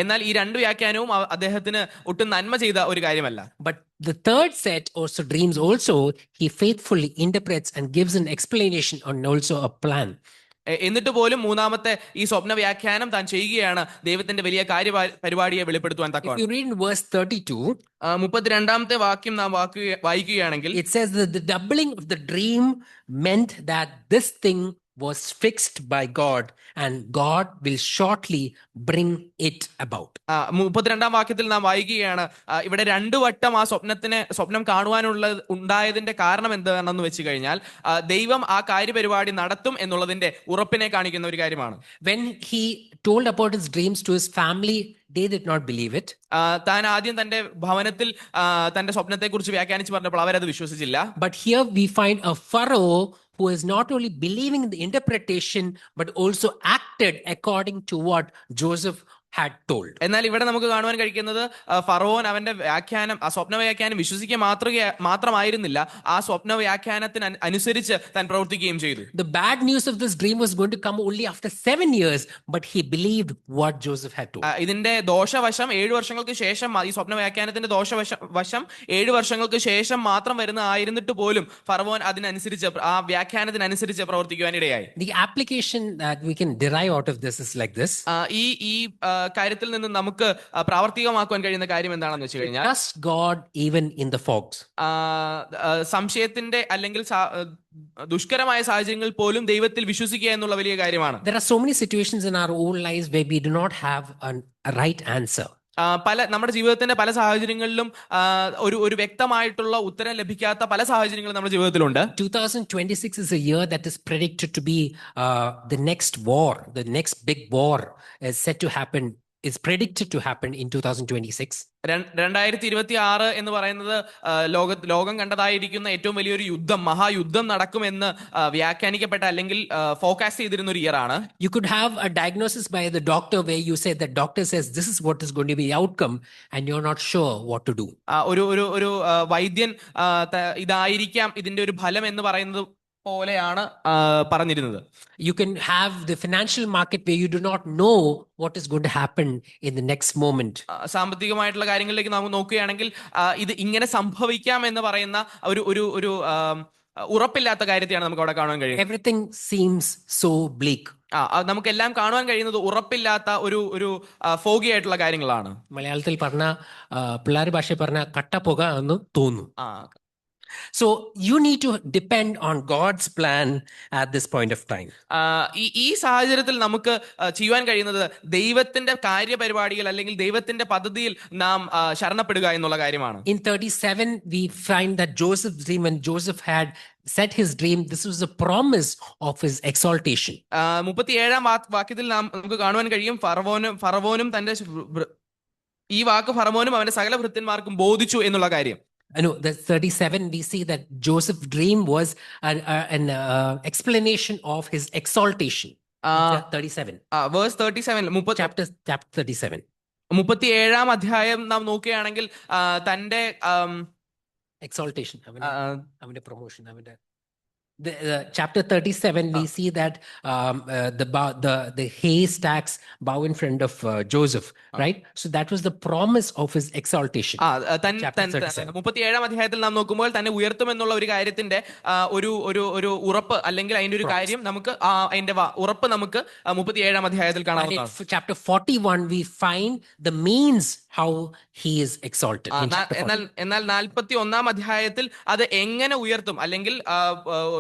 എന്നാൽ ഈ രണ്ട് വ്യാഖ്യാനവും അദ്ദേഹത്തിന് ഒട്ടും നന്മ ചെയ്ത ഒരു കാര്യമല്ല. But the third set also dreams also he faithfully interprets and gives an explanation and also a plan. എന്നിട്ട് പോലും മൂന്നാമത്തെ ഈ സ്വപ്ന വ്യാഖ്യാനം താൻ ചെയ്യുകയാണ് ദൈവത്തിന്റെ വലിയ പരിപാടിയെ വെളിപ്പെടുത്തുവാൻ തക്കവണ്ണം. If you read in verse 32, 32ാമത്തെ വാക്യം നാം വായിക്കുകയാണെങ്കിൽ, it says that the doubling of the dream meant that this thing was fixed by God and God will shortly bring it about. 32ാം വാക്യത്തിൽ നാം വായിക്കുകയാണ്, ഇവിടെ രണ്ടു വട്ടം ആ സ്വപ്നം ഉണ്ടായതിന്റെ കാരണം എന്താണെന്ന് വെച്ച് കഴിഞ്ഞാൽ ദൈവം ആ കാര്യപരിപാടി നടത്തും എന്നുള്ളതിന്റെ ഉറപ്പിനെ കാണിക്കുന്ന ഒരു കാര്യമാണ്. When he told about his dreams to his family, they did not believe it. താൻ ആദ്യം തന്റെ ഭവനത്തിൽ തന്റെ സ്വപ്നത്തെ കുറിച്ച് വ്യാഖ്യാനിച്ച് പറഞ്ഞപ്പോൾ അവരത് വിശ്വസിച്ചില്ല. But here we find a Pharaoh who is not only believing in the interpretation but also acted according to what Joseph had told. എന്നാൽ ഇവിടെ നമുക്ക് കാണുവാൻ കഴിയുന്നത് ഫറവോൻ അവന്റെ സ്വപ്ന വ്യാഖ്യാനം വിശ്വസിക്കുക മാത്രമായിരുന്നില്ല, ആ സ്വപ്ന വ്യാഖ്യാനത്തിന് അനുസരിച്ച് താൻ പ്രവർത്തിക്കുകയും ചെയ്തു. The bad news of this dream was going to come only after 7 years, but he believed what Joseph had told. ഇതിന്റെ ദോഷവശം 7 വർഷങ്ങൾക്ക് ശേഷം, ഈ സ്വപ്ന വ്യാഖ്യാനത്തിന്റെ ദോഷവശം 7 വർഷങ്ങൾക്ക് ശേഷം മാത്രം വരുന്നതായിരുന്നിട്ട് പോലും ഫറവോൻ അതിനനുസരിച്ച് ആ വ്യാഖ്യാനത്തിനനുസരിച്ച് പ്രവർത്തിക്കുവാൻ ഇടയായി. The application that we can derive out of this is like this. ഈ കാര്യത്തിൽ നിന്ന് നമുക്ക് പ്രാവർത്തികമാക്കുവാൻ കഴിയുന്ന കാര്യം എന്താണെന്ന് വെച്ച് കഴിഞ്ഞാൽ, trust God even in the fogs. സംശയത്തിന്റെ അല്ലെങ്കിൽ ദുഷ്കരമായ സാഹചര്യങ്ങളിൽ പോലും ദൈവത്തിൽ വിശ്വസിക്കുക എന്നുള്ള വലിയ കാര്യമാണ്. There are so many situations in our own lives where we do not have a right answer. നമ്മുടെ ജീവിതത്തിന്റെ പല സാഹചര്യങ്ങളിലും ഒരു വ്യക്തമായിട്ടുള്ള ഉത്തരം ലഭിക്കാത്ത പല സാഹചര്യങ്ങളും നമ്മുടെ ജീവിതത്തിലുണ്ട്. 2026 is a year that is predicted to be the next war, the next big war is set to happen. Is predicted to happen in 2026. 2026 എന്ന് പറയുന്നത് ലോകം കണ്ടതായിരിക്കുന്ന ഏറ്റവും വലിയൊരു മഹായുദ്ധം നടക്കുമെന്ന് വ്യാഖ്യാനിക്കപ്പെട്ട അല്ലെങ്കിൽ ഫോർകാസ്റ്റ് ചെയ്തിരുന്ന ഒരു ഇയർ ആണ്. You could have a diagnosis by the doctor where you say the doctor says this is what is going to be the outcome and you're not sure what to do. ഒരു വൈദ്യൻ ഇതായിരിക്കാം ഇതിന്റെ ഒരു ഫലം എന്ന് പറയുന്നത് പോലെയാണ് പറഞ്ഞിരുന്നത്. You can have the financial market where you do not know what is going to happen in the next moment. സാമ്പത്തികമായിട്ടുള്ള കാര്യങ്ങളിലേക്ക് നമുക്ക് നോക്കുകയാണെങ്കിൽ ഇത് ഇങ്ങനെ സംഭവിക്കാം എന്ന് പറയുന്ന ഒരു ഉറപ്പില്ലാത്ത കാര്യത്തെയാണ് നമുക്ക് അവിടെ കാണാൻ കഴിയും. Everything seems so bleak. നമുക്കെല്ലാം കാണുവാൻ കഴിയുന്നത് ഉറപ്പില്ലാത്ത ഒരു ഫോഗി ആയിട്ടുള്ള കാര്യങ്ങളാണ്. മലയാളത്തിൽ പറഞ്ഞ പിള്ളേർ ഭാഷ പറഞ്ഞ കട്ട പുക എന്ന് തോന്നുന്നു. So you need to depend on God's plan at this point of time. ഈ സാഹചര്യത്തിൽ നമുക്ക് ചെയ്യുവാൻ കഴിയുന്നത് ദൈവത്തിന്റെ കാര്യപരിപാടികൾ അല്ലെങ്കിൽ ദൈവത്തിന്റെ പദ്ധതിയിൽ നാം ശരണപ്പെടുക എന്നുള്ള കാര്യമാണ്. In 37, we find that Joseph's dream, when Joseph had set his dream, this was a promise of his exaltation. 37-ാം വാക്യത്തിൽ നമുക്ക് കാണുവാൻ കഴിയും ഫറവോനും തന്റെ ഈ വാക്ക് ഫറവോനും അവന്റെ സകല ഭൃത്യന്മാർക്കും ബോധിച്ചു എന്നുള്ള കാര്യം. No, the 37, we see that Joseph's dream was an explanation of his exaltation. 37. Verse 37, Chapter 37. 37-ാം അധ്യായം നാം നോക്കുകയാണെങ്കിൽ തന്റെ Exaltation, അവന്റെ promotion, chapter 37, we see that the haystacks bow in front of Joseph, right? So that was the promise of his exaltation. Chapter 37. 37-ാം അധ്യായത്തിൽ നാം നോക്കുമ്പോൾ തന്നെ ഉയർത്തുമെന്നുള്ള ഒരു കാര്യത്തിന്റെ ഒരു ഉറപ്പ് അല്ലെങ്കിൽ അതിന്റെ ഒരു കാര്യം നമുക്ക് അതിന്റെ ഉറപ്പ് നമുക്ക് 37-ാം അധ്യായത്തിൽ കാണാവുന്നതാണ്. And in chapter 41, we find the means how he is exalted. എന്നാൽ 41-ാം അധ്യായത്തിൽ അത് എങ്ങനെ ഉയർത്തും അല്ലെങ്കിൽ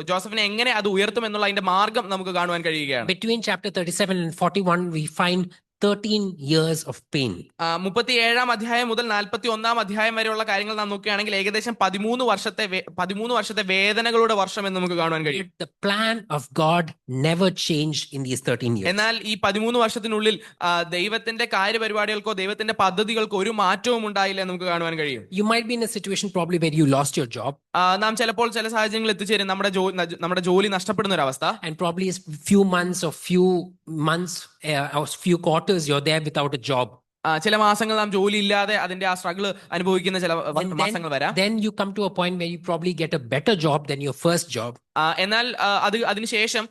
ജോസഫിനെ എങ്ങനെ അത് ഉയർത്തും എന്നുള്ള അതിന്റെ മാർഗം നമുക്ക് കാണുവാൻ കഴിയുകയാണ്. Between chapter 37 and 41, we find 13 years of pain. 37-ാം അധ്യായം മുതൽ 41-ാം അധ്യായം വരെയുള്ള കാര്യങ്ങൾ നാം നോക്കുകയാണെങ്കിൽ ഏകദേശം 13 വർഷത്തെ വേദനകളുടെ വർഷം എന്ന് നമുക്ക് കാണുവാൻ കഴിയും. The plan of God never changed in these 13 years. എന്നാൽ ഈ 13 വർഷത്തിനുള്ളിൽ ദൈവത്തിന്റെ കാര്യപരിപാടികൾക്കോ ദൈവത്തിന്റെ പദ്ധതികൾക്കോ ഒരു മാറ്റവും ഉണ്ടായില്ല എന്ന് നമുക്ക് കാണുവാൻ കഴിയും. You might be in a situation probably where you lost your job. നാം ചിലപ്പോൾ ചില സാഹചര്യങ്ങളിൽ എത്തിച്ചേരും നമ്മുടെ ജോലി നഷ്ടപ്പെടുന്ന ഒരു അവസ്ഥ. And probably few months or few quarters you're there without a job. ചില മാസങ്ങൾ നാം ജോലി ഇല്ലാതെ അതിന്റെ ആ സ്ട്രഗിൾ അനുഭവിക്കുന്ന ചില മാസങ്ങൾ വരാം. Then you come to a point where you probably get a better job than your first job. എന്നാൽ അതിനുശേഷം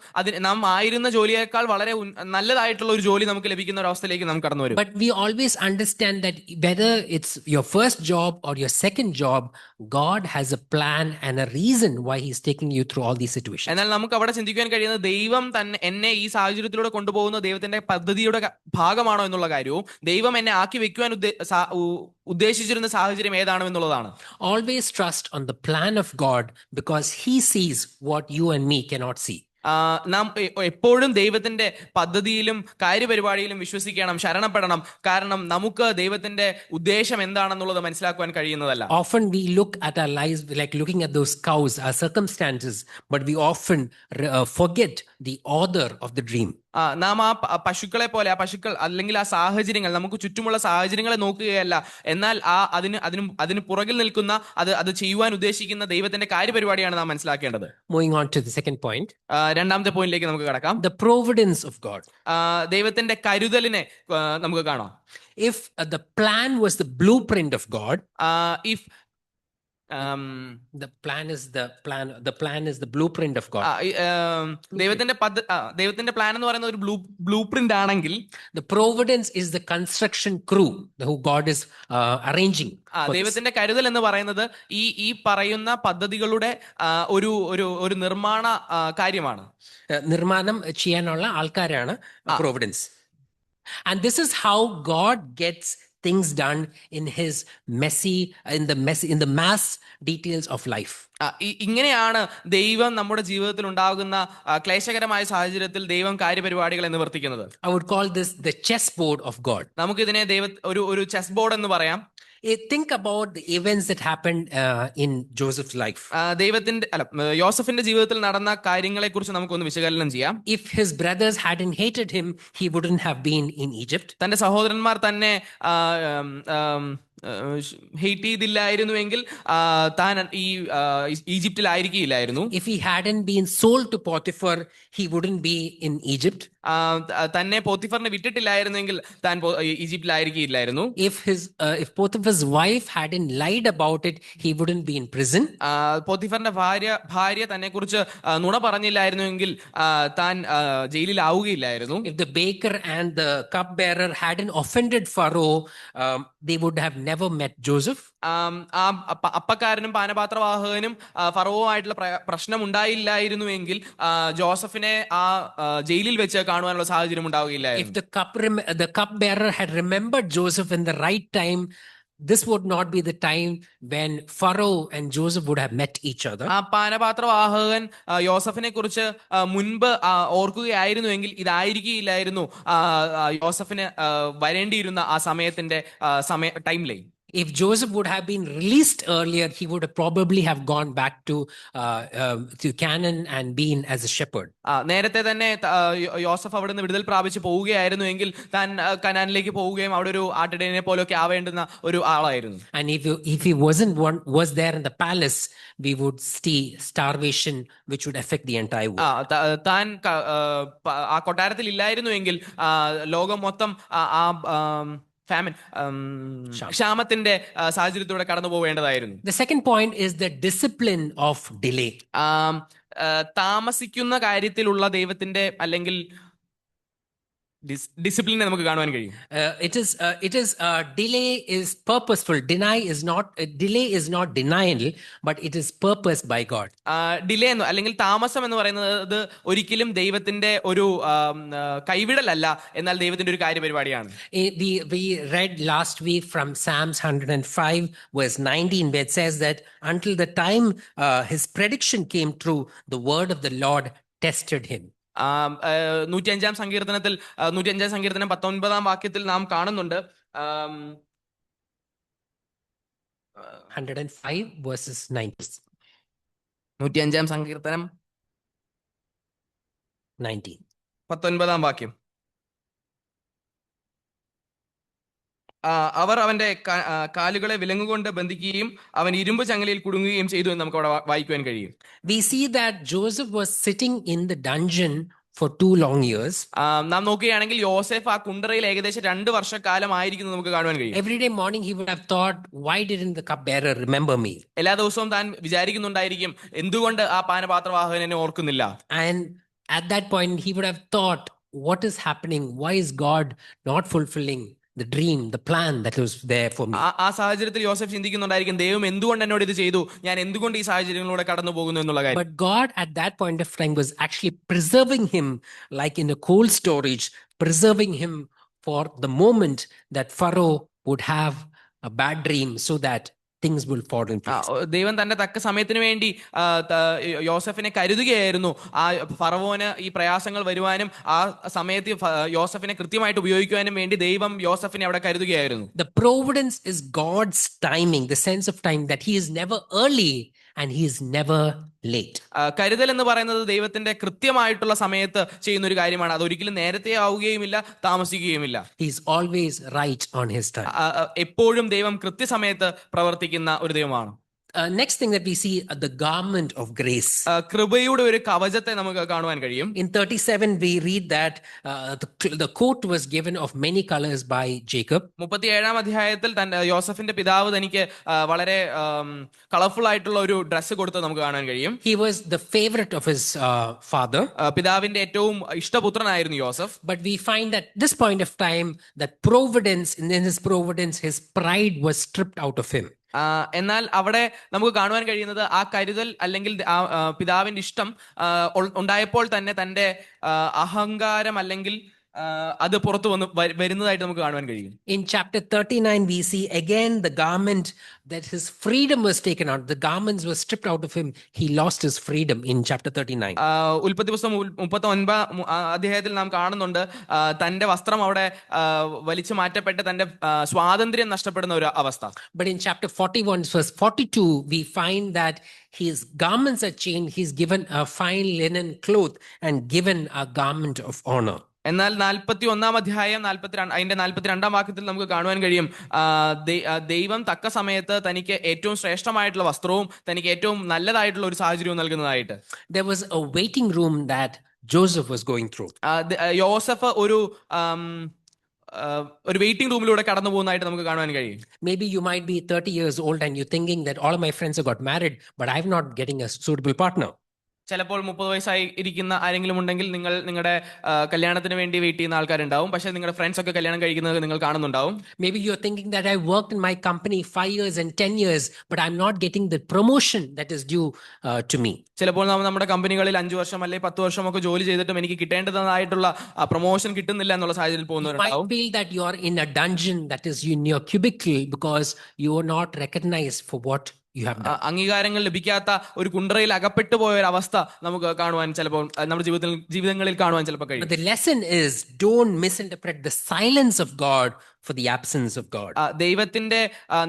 നാം ആയിരുന്ന ജോലിയേക്കാൾ വളരെ നല്ലതായിട്ടുള്ള ഒരു ജോലി നമുക്ക് ലഭിക്കുന്ന ഒരു അവസ്ഥയിലേക്ക് നാം കടന്നു വരും. But we always understand that whether it's your first job or your second job, God has a plan and a reason why He's taking you through all these situations. എന്നാൽ നമുക്ക് അവിടെ ചിന്തിക്കാൻ കഴിയുന്നത് ദൈവം തന്നെ എന്നെ ഈ സാഹചര്യത്തിലൂടെ കൊണ്ടുപോകുന്ന ദൈവത്തിന്റെ പദ്ധതിയുടെ ഭാഗമാണോ എന്നുള്ള കാര്യവും ദൈവം എന്നെ ആക്കി വെക്കുവാൻ ഉദ്ദേശിച്ചിരുന്ന സാഹചര്യം ഏതാണോ എന്നുള്ളതാണ്. Always trust on the plan of God because He sees what you and me cannot see. നാം എപ്പോഴും ദൈവത്തിന്റെ പദ്ധതിയിലും കാര്യപരിപാടിയിലും വിശ്വസിക്കണം, ശരണപ്പെടണം. കാരണം നമുക്ക് ദൈവത്തിന്റെ ഉദ്ദേശം എന്താണെന്നുള്ളത് മനസ്സിലാക്കുവാൻ കഴിയുന്നതല്ല. Often we look at our lives like looking at those cows, our circumstances, but we often forget the author of the dream. നാം ആ പശുക്കൾ അല്ലെങ്കിൽ ആ സാഹചര്യങ്ങൾ, നമുക്ക് ചുറ്റുമുള്ള സാഹചര്യങ്ങളെ നോക്കുകയല്ല, എന്നാൽ അതിന് പുറകിൽ നിൽക്കുന്ന അത് ചെയ്യുവാൻ ഉദ്ദേശിക്കുന്ന ദൈവത്തിന്റെ കാര്യപരിപാടിയാണ് നാം മനസ്സിലാക്കേണ്ടത്. Moving on to the second point. രണ്ടാമത്തെ പോയിന്റിലേക്ക് നമുക്ക് കടക്കാം. The providence of God. ദൈവത്തിന്റെ കരുതലിനെ നമുക്ക് കാണാം. If the plan was the blueprint of God, the plan is the blueprint of God. ദൈവത്തിന്റെ പ്ലാൻ എന്ന് പറയുന്നത് ഒരു ബ്ലൂ പ്രിന്റ് ആണെങ്കിൽ, the providence is the construction crew who God is arranging. ദൈവത്തിന്റെ കരുതൽ എന്ന് പറയുന്നത് ഈ പറയുന്ന പദ്ധതികളുടെ ഒരു നിർമ്മാണ കാര്യമാണ്. നിർമ്മാണം ചെയ്യാനുള്ള ആൾക്കാരാണ് providence. And this is how God gets things done in the mass details of life. ഇങ്ങനെയാണ് ദൈവം നമ്മുടെ ജീവിതത്തിൽ ഉണ്ടാകുന്ന ക്ലേശകരമായ സാഹചര്യത്തിൽ ദൈവം കാര്യപരിപാടികൾ നിവർത്തിക്കുന്നത്. I would call this the chessboard of God. നമുക്കിതിനെ ഒരു ചെസ് ബോർഡ് എന്ന് പറയാം. Think about the events that happened in Joseph's life. യോസഫിന്റെ ജീവിതത്തിൽ നടന്ന കാര്യങ്ങളെ കുറിച്ച് നമുക്കൊന്ന് വിശകലനം ചെയ്യാം. If his brothers hadn't hated him, he wouldn't have been in Egypt. തന്റെ സഹോദരന്മാർ തന്നെ ഹെയ്റ്റ് ചെയ്തില്ലായിരുന്നുവെങ്കിൽ താൻ ഈജിപ്തിലായിരിക്കില്ലായിരുന്നു. If he hadn't been sold to Potiphar, he wouldn't be in Egypt. തന്നെ പോത്തിഫറിനെ വിട്ടിട്ടില്ലായിരുന്നെങ്കിൽ താൻ ഈജിപ്തിലായിരിക്കില്ലായിരുന്നു. If Potiphar's wife hadn't lied about it, he wouldn't be in prison. പോത്തിഫറിന്റെ ഭാര്യ തന്നെ കുറിച്ച് നുണ പറഞ്ഞില്ലായിരുന്നുവെങ്കിൽ താൻ ജയിലിലാവുകയില്ലായിരുന്നു. If the baker and the cupbearer hadn't offended Pharaoh, they would have never met Joseph. അപ്പക്കാരനും പാനപാത്രവാഹകനും ഫറവോവുമായിട്ടുള്ള പ്രശ്നം ഉണ്ടായില്ലായിരുന്നുവെങ്കിൽ ജോസഫിനെ ജയിലിൽ വെച്ച് കാണുവാനുള്ള സാഹചര്യം ഉണ്ടാവുകയില്ലായിരുന്നു. If the cupbearer had remembered Joseph in the right time, this would not be the time when Pharaoh and Joseph would have met each other. ആ പാനപാത്രവാഹകൻ യോസഫിനെ കുറിച്ച് മുൻപ് ഓർക്കുകയായിരുന്നുവെങ്കിൽ ഇതായിരിക്കില്ലായിരുന്നു യോസഫിന് വരേണ്ടിയിരുന്ന ആ സമയത്തിന്റെ time line. If Joseph would have been released earlier, he would have probably have gone back to Canaan and been as a shepherd. നേരത്തെ തന്നെ യോസഫ് അവിടെ നിന്ന് വിടുതൽ പ്രാപിച്ച് പോവുകയായിരുന്നുവെങ്കിൽ താൻ കനാനിലേക്ക് പോവുകയും അവിടെ ഒരു ആട്ടിടയനെ പോലെയൊക്കെ ആവേണ്ടുന്ന ഒരു ആളായിരുന്നു. And if he was there in the palace, we would see starvation, which would affect the entire world. താൻ ആ കൊട്ടാരത്തിൽ ഇല്ലായിരുന്നുവെങ്കിൽ ലോകം മൊത്തം ഫാമിൻ ക്ഷാമത്തിന്റെ സാഹചര്യത്തിലൂടെ കടന്നു പോവേണ്ടതായിരുന്നു. The second point is the discipline of delay. താമസിക്കുന്ന കാര്യത്തിലുള്ള ദൈവത്തിന്റെ അല്ലെങ്കിൽ ഡിസിപ്ലിനെ നമുക്ക് കാണുവാൻ കഴിയും. It is delay is purposeful. Delay is not denial, but it is purposed by God. Delay അല്ലെങ്കിൽ താമസം എന്ന് പറയുന്നത് ഒരിക്കലും ദൈവത്തിന്റെ ഒരു കൈവിടലല്ല, എന്നാൽ ദൈവത്തിന്റെ ഒരു കാര്യപരിപാടിയാണ്. We read last week from Psalms 105 verse 19, where it says that until the time his prediction came true, the word of the Lord tested him. 105 സങ്കീർത്തനം 19 വാക്യത്തിൽ നാം കാണുന്നുണ്ട്. 105 verses 19. 105 സങ്കീർത്തനം 19 വാക്യം. അവർ അവന്റെ കാലുകളെ വിലങ്ങുകൊണ്ട് ബന്ധിക്കുകയും അവൻ ഇരുമ്പ് ചങ്ങലയിൽ കുടുങ്ങുകയും ചെയ്തു എന്ന് നമുക്ക് അവിടെ വായിക്കുവാൻ കഴിയും. We see that Joseph was sitting in the dungeon for 2 long years. നാം നോക്കുകയാണെങ്കിൽ യോസേഫ് ആ കുണ്ടറയിൽ ഏകദേശം 2 വർഷക്കാലമായിരിക്കുന്നു നമുക്ക് കാണുവാൻ കഴിയും. Every day morning he would have thought, why didn't the cupbearer remember me? എല്ലാ ദിവസവും താൻ വിചാരിക്കുന്നുണ്ടായിരിക്കും, എന്തുകൊണ്ട് ആ പാനപാത്രവാഹകൻ എന്നെ ഓർക്കുന്നില്ല. And at that point he would have thought, what is happening? Why is God not fulfilling the dream, the plan that was there for me? ആ സാഹചര്യത്തിൽ യോസഫ് ചിന്തിക്കുന്നുണ്ടായിരിക്കും, ദൈവം എന്തുകൊണ്ട് എന്നോട് ഇത് ചെയ്തു, ഞാൻ എന്തുകൊണ്ട് ഈ സാഹചര്യങ്ങളിലൂടെ കടന്നു പോകുന്നു എന്നുള്ള കാര്യം. But God at that point of time was actually preserving him, like in a cold storage, preserving him for the moment that Pharaoh would have a bad dream, so that things will fall in place. ദൈവം തന്റെ തക്ക സമയത്തിന് വേണ്ടി യോസഫിനെ കരുതുകയായിരുന്നു. ആ ഫറവോന് ഈ പ്രയാസങ്ങൾ വരുവാനും ആ സമയത്ത് യോസഫിനെ കൃത്യമായിട്ട് ഉപയോഗിക്കുവാനും വേണ്ടി ദൈവം യോസഫിനെ അവിടെ കരുതുകയായിരുന്നു. The providence is God's timing, the sense of time that he is never early and he is never late. കരുതൽ എന്ന് പറയുന്നത് ദൈവത്തിന്റെ കൃത്യമായിട്ടുള്ള സമയത്ത് ചെയ്യുന്ന ഒരു കാര്യമാണ്. അത് ഒരിക്കലും നേരത്തെ ആവുകയുമില്ല, താമസിക്കുകയുമില്ല. He is always right on his time. എപ്പോഴും ദൈവം കൃത്യസമയത്ത് പ്രവർത്തിക്കുന്ന ഒരു ദൈവമാണ്. Next thing that we see, the garment of grace. കൃപയുടെ ഒരു കവചത്തെ നമുക്ക് കാണുവാൻ കഴിയും. In 37 we read that the coat was given of many colors by Jacob. 37 അധ്യായത്തിൽ തന്റെ യോസഫിന്റെ പിതാവ് തനിക്ക് വളരെ കളർഫുൾ ആയിട്ടുള്ള ഒരു ഡ്രസ്സ് കൊടുത്ത് നമുക്ക് കാണാൻ കഴിയും. He was the favorite of his father. പിതാവിന്റെ ഏറ്റവും ഇഷ്ടപുത്രനായിരുന്നു യോസഫ്. But we find that this point of time that providence, in his providence, his pride was stripped out of him. എന്നാൽ അവിടെ നമുക്ക് കാണുവാൻ കഴിയുന്നത് ആ കരുതൽ അല്ലെങ്കിൽ പിതാവിന്റെ ഇഷ്ടം ഉണ്ടായപ്പോൾ തന്നെ തന്റെ അഹങ്കാരം അല്ലെങ്കിൽ അത് പുറത്തു വരുന്നതായിട്ട് നമുക്ക് കാണുവാൻ കഴിയും. In chapter 39 we see again the garment that his freedom was taken out. The garments were stripped out of him. He lost his freedom in chapter 39. ഉൽപ്പത്തി പുസ്തകം 39 അധ്യായത്തിൽ നാം കാണുന്നുണ്ട് തന്റെ വസ്ത്രം അവിടെ വലിച്ചു മാറ്റപ്പെട്ട് തന്റെ സ്വാതന്ത്ര്യം നഷ്ടപ്പെടുന്ന ഒരു അവസ്ഥ. But in chapter 41 verse 42 we find that his garments are changed. He's given a fine linen cloth and given a garment of honor. എന്നാൽ 41 അധ്യായം അതിന്റെ 42 വാക്യത്തിൽ നമുക്ക് കാണുവാൻ കഴിയും ദൈവം തക്ക സമയത്ത് തനിക്ക് ഏറ്റവും ശ്രേഷ്ഠമായിട്ടുള്ള വസ്ത്രവും തനിക്ക് ഏറ്റവും നല്ലതായിട്ടുള്ള ഒരു സാഹചര്യവും നൽകുന്നതായിട്ട്. There was a waiting room that Joseph was going through. യോസഫ് ഒരു വെയിറ്റിംഗ് റൂമിലൂടെ കടന്നു പോകുന്നതായിട്ട് നമുക്ക് കാണുവാൻ കഴിയും. Maybe you might be 30 years old and you're thinking that all of my friends have got married, but I'm not getting a suitable partner. ചിലപ്പോൾ 30 വയസ്സായി ഇരിക്കുന്ന ആരെങ്കിലും ഉണ്ടെങ്കിൽ നിങ്ങൾ നിങ്ങളുടെ കല്യാണത്തിന് വേണ്ടി വെയിറ്റ് ചെയ്യുന്ന ആൾക്കാരുണ്ടാവും. പക്ഷേ നിങ്ങളുടെ ഫ്രണ്ട്സ് ഒക്കെ കല്യാണം കഴിക്കുന്നത് നിങ്ങൾ കാണുന്നുണ്ടാവും. Maybe you're thinking that I worked in my company 5 years and 10 years, but I'm not getting the promotion that is due to me. ചിലപ്പോൾ നാം നമ്മുടെ കമ്പനികളിൽ 5 വർഷം അല്ലെങ്കിൽ 10 വർഷമൊക്കെ ജോലി ചെയ്തിട്ടും എനിക്ക് കിട്ടേണ്ടതായിട്ടുള്ള പ്രൊമോഷൻ കിട്ടുന്നില്ല എന്നുള്ള സാഹചര്യത്തിൽ You might പോകുന്നവരുണ്ടാവും. feel that you're in a dungeon, that is in your cubicle, because you are not recognized for what you have done. അംഗീകാരങ്ങൾ ലഭിക്കാത്ത ഒരു കുണ്ടറയിൽ അകപ്പെട്ടു പോയ ഒരു അവസ്ഥ നമുക്ക് കാണുവാൻ ചിലപ്പോൾ നമ്മുടെ ജീവിതങ്ങളിൽ കാണുവാൻ ചിലപ്പോൾ But കഴിയും. the lesson is, don't misinterpret the silence of God for the absence of God. ദൈവത്തിന്റെ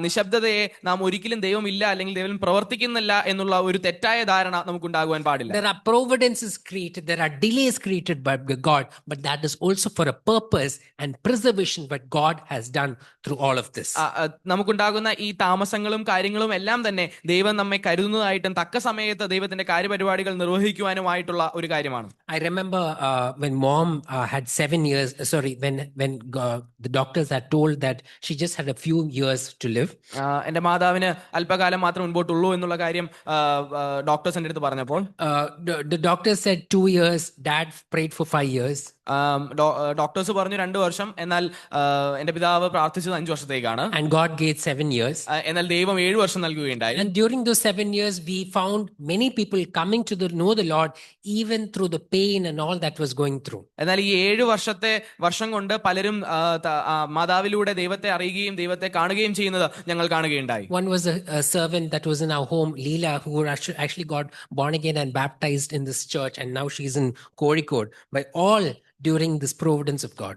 നിശബ്ദതയെ നാം ഒരിക്കലും ദൈവമില്ല അല്ലെങ്കിൽ ദൈവം പ്രവർത്തിക്കുന്നില്ല എന്നുള്ള ഒരു തെറ്റായ ധാരണ നമുക്കുണ്ടാകുവാൻ പാടില്ല. There are providences created, there are delays created by God, but that is also for a purpose and preservation what God has done through all of this. നമുക്കുണ്ടാകുന്ന ഈ താമസങ്ങളും കാര്യങ്ങളും എല്ലാം തന്നെ ദൈവം നമ്മെ കരുതുന്നതായിട്ടും തക്ക സമയത്ത് ദൈവത്തിന്റെ കാര്യപരിപാടികൾ നിർവഹിക്കുവാനുമായിട്ടുള്ള ഒരു കാര്യമാണ്. I remember when mom had 7 years, when the doctors had told that she just had a few years to live. എന്റെ മാതാവിന് അല്പകാലം മാത്രം മുൻപോട്ടുള്ളൂ എന്നുള്ള കാര്യം ഡോക്ടേഴ്സ് എൻ്റെ അടുത്ത് പറഞ്ഞപ്പോൾ The doctor said 2 years, dad prayed for 5 years. Doctors പറഞ്ഞു 2 വർഷം, എന്നാൽ എന്റെ പിതാവ് പ്രാർത്ഥിച്ചത് 5 വർഷത്തേക്കാണ്. And God gave 7 years. എന്നാൽ ദൈവം 7 വർഷം നൽകുകയുണ്ടായി. And during those 7 years, we found many people coming to know the Lord, even through the pain and all that was going through. എന്നാൽ ഈ 7 വർഷം കൊണ്ട് പലരും മാതാവിലൂടെ ദൈവത്തെ അറിയുകയും ദൈവത്തെ കാണുകയും ചെയ്യുന്നത് ഞങ്ങൾ കാണുകയുണ്ടായി. One was a servant that was in our home, Leela, who actually got born again and baptized in this church, and now she's in Kozhikode. By all during this providence of God.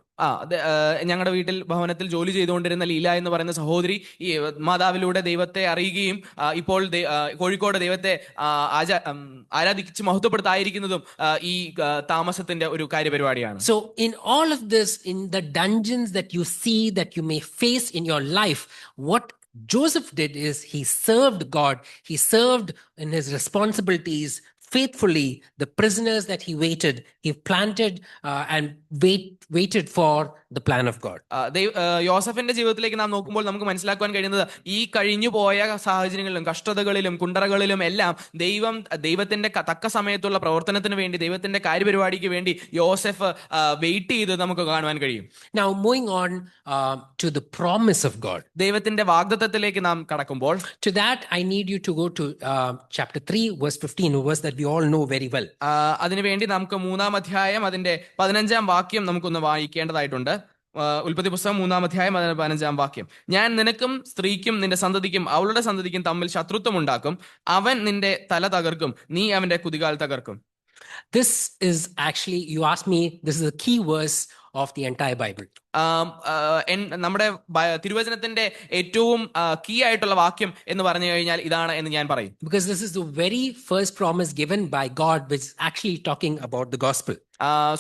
ഞങ്ങളുടെ ഭവനത്തിൽ ജോലി ചെയ്തുകൊണ്ടിരുന്ന ലീല എന്ന് പറയുന്ന സഹോദരി ഈ മാതാവിലൂടെ ദൈവത്തെ അറിയുകയും ഇപ്പോൾ കോഴിക്കോട് ദൈവത്തെ ആരാധിച്ച് മഹത്വപ്പെടുത്തായിരിക്കുന്നതും ഈ താമസത്തിന്റെ ഒരു കാര്യപരിപാടിയാണ്. So in all of this, in the dungeons that you see, that you may face in your life, what Joseph did is he served God. He served in his responsibilities faithfully the prisoners that he planted and waited for the plan of God. യോസഫിന്റെ ജീവിതത്തിലേക്ക് നാം നോക്കുമ്പോൾ നമുക്ക് മനസ്സിലാക്കാൻ കഴിയുന്നത് ഈ കഴിഞ്ഞു പോയ സാഹചര്യങ്ങളിലും കഷ്ടതകളിലും കുണ്ടറകളിലും എല്ലാം ദൈവത്തിന്റെ തക്ക സമയത്തുള്ള പ്രവർത്തനത്തിന് വേണ്ടി ദൈവത്തിന്റെ കാര്യപരിപാടിക്ക് വേണ്ടി യോസഫ് വെയിറ്റ് ചെയ്ത് നമുക്ക് കാണുവാൻ കഴിയും. Now moving on to the promise of God. ദൈവത്തിന്റെ വാഗ്ദത്തത്തിലേക്ക് നാം കടക്കുമ്പോൾ to that I need you to go to chapter 3 verse 15, a verse that we all know very well. അതിനുവേണ്ടി നമുക്ക് 3-ാം അധ്യായം അതിന്റെ 15-ാം വാക്യം നമുക്കൊന്ന് വായിക്കേണ്ടതായിട്ടുണ്ട്. ഉൽപ്പത്തി പുസ്തകം 3-ാം അധ്യായം 15-ാം വാക്യം. ഞാൻ നിനക്കും സ്ത്രീക്കും നിന്റെ സന്തതിക്കും അവളുടെ സന്തതിക്കും തമ്മിൽ ശത്രുത്വം ഉണ്ടാക്കും, അവൻ നിന്റെ തല തകർക്കും, നീ അവന്റെ കുതികാൽ തകർക്കും. This is actually, you asked me, this is a key verse of the entire Bible. നമ്മുടെ തിരുവചനത്തിന്റെ ഏറ്റവും കീ ആയിട്ടുള്ള വാക്യം എന്ന് പറഞ്ഞു കഴിഞ്ഞാൽ ഇതാണ് എന്ന് ഞാൻ പറയും. Because this is the very first promise given by God, which is actually talking about the gospel.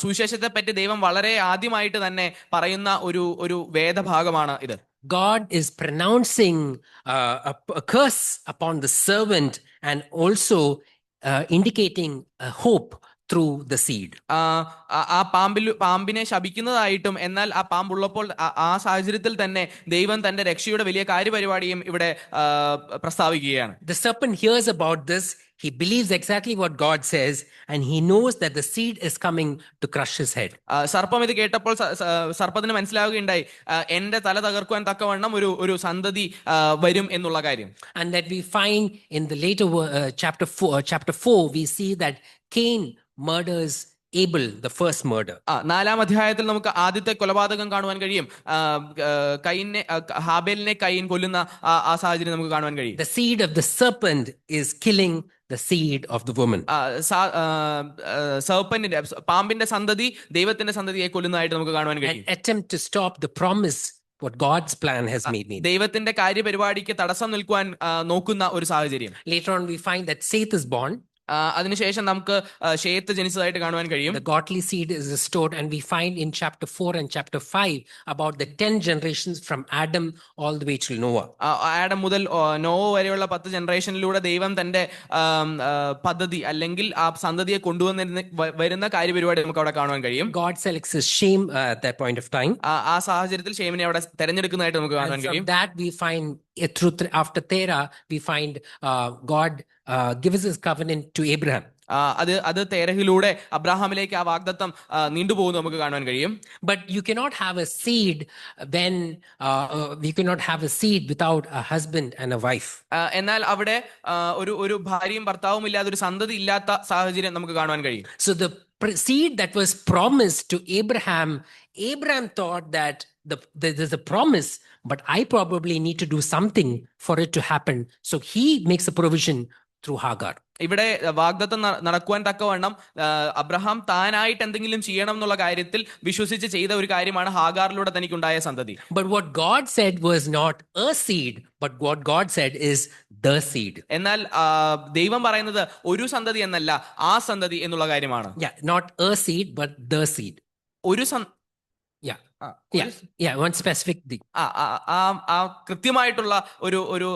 സുവിശേഷത്തെ പറ്റി ദൈവം വളരെ ആദ്യമായിട്ട് തന്നെ പറയുന്ന ഒരു വേദഭാഗമാണ് ഇത്. God is pronouncing a curse upon the servant and also indicating a hope through the seed. ആ പാമ്പിനെ ശപിക്കുന്നതായിട്ടും എന്നാൽ ആ പാമ്പുള്ളപ്പോൾ ആ സാഹചര്യത്തിൽ തന്നെ ദൈവം തന്റെ രക്ഷയുടെ വലിയ കാര്യപരിപാടിയും ഇവിടെ പ്രസ്താവിക്കുകയാണ്. The serpent hears about this, he believes exactly what God says, and he knows that the seed is coming to crush his head. സർപ്പം ഇത് കേട്ടപ്പോൾ സർപ്പത്തിന് മനസ്സിലാവുകയുണ്ടായി, എന്റെ തല തകർക്കുവാൻ തക്കവണ്ണം ഒരു സന്തതി വരും എന്നുള്ള കാര്യം. And that we find in the later chapter 4 we see that Cain murders Abel, the first murder. 4-ാം അധ്യായത്തിൽ നമുക്ക് ആദ്യത്തെ കൊലപാതകം കാണുവാൻ കഴിയും. ഹാബേലിനെ കയീൻ കൊല്ലുന്ന ആ സാഹചര്യം നമുക്ക് കാണുവാൻ കഴിയും. The seed of the serpent is killing the seed of the woman. പാമ്പിന്റെ സന്തതി ദൈവത്തിന്റെ സന്തതിയെ കൊല്ലുന്നതായിട്ട് നമുക്ക് കാണുവാൻ കഴിയും. An attempt to stop the promise what God's plan has made. ദൈവത്തിന്റെ കാര്യപരിപാടിക്ക് തടസ്സം നിൽക്കുവാൻ നോക്കുന്ന ഒരു സാഹചര്യം. Later on we find that Seth is born. അതിനുശേഷം നമുക്ക് ശേത്ത് ജനിച്ചതായിട്ട് കാണുവാൻ കഴിയും. The godly seed is restored, and we find in chapter 4 and chapter 5 about the 10 generations from Adam all the way till Noah. Adam മുതൽ Nova വരെയുള്ള 10 ജനറേഷനിലൂടെ ദൈവം തന്റെ പദ്ധതി അല്ലെങ്കിൽ ആ സന്തതിയെ വരുന്ന കാര്യപരിപാടി നമുക്ക് അവിടെ കാണുവാൻ കഴിയും. God selects Shem at that point of time. ആ സാഹചര്യത്തിൽ ഷേമിനെ അവിടെ തെരഞ്ഞെടുക്കുന്നതായിട്ട് നമുക്ക് കാണുവാൻ കഴിയും. That we find after Terah we find God gives his covenant to Abraham. അത് തേരഹിലൂടെ അബ്രാഹാമിലേക്ക് ആ വാഗ്ദത്തം നീണ്ടുപോകുന്നു നമുക്ക് കാണുവാൻ കഴിയും. But you cannot have a seed when you cannot have a seed without a husband and a wife. എന്നാൽ അവിടെ ഒരു ഭാര്യയും ഭർത്താവും ഇല്ലാതെ ഒരു സന്തതി ഇല്ലാത്ത സാഹചര്യം നമുക്ക് കാണുവാൻ കഴിയും. So the seed that was promised to Abraham thought that there's a promise, but I probably need to do something for it to happen. So he makes a provision through Hagar. ഇവിടെ വാഗ്ദത്തം നടക്കുവാൻ തക്കവണ്ണം Abraham താനായിട്ട് എന്തെങ്കിലും ചെയ്യണം എന്നുള്ള കാര്യത്തിൽ വിശ്വസിച്ച് ചെയ്ത ഒരു കാര്യമാണ് ഹാഗാറിലൂടെ തനിക്കുണ്ടായ സന്തതി. But what God said was not a seed, but what God said is the seed. എന്നാൽ ദൈവം പറയുന്നത് ഒരു സന്തതി എന്നല്ല, ആ സന്തതി എന്നുള്ള കാര്യമാണ്. Yeah, not a seed, but the seed. ഒരു one specific thing. കൃത്യമായിട്ടുള്ള ഒരു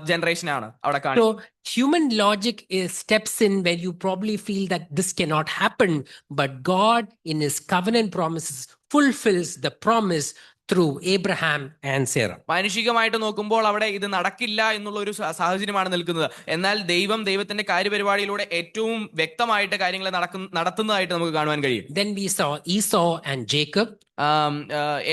ജനറേഷനാണ് അവിടെ കാണുന്നത്. So human logic steps in when you probably feel that this cannot happen, but God in his covenant promises fulfills the promise through Abraham and Sarah. മാനുഷികമായിട്ട് നോക്കുമ്പോൾ അവിടെ ഇത് നടക്കില്ല എന്നുള്ള ഒരു സാഹചര്യമാണ് നിൽക്കുന്നത്. എന്നാൽ ദൈവത്തിന്റെ കാര്യപരിപാടിയിലൂടെ ഏറ്റവും വ്യക്തമായിട്ട് കാര്യങ്ങളെ നടത്തുന്നതായിട്ട് നമുക്ക് കാണുവാൻ കഴിയും. Then we saw Esau and Jacob.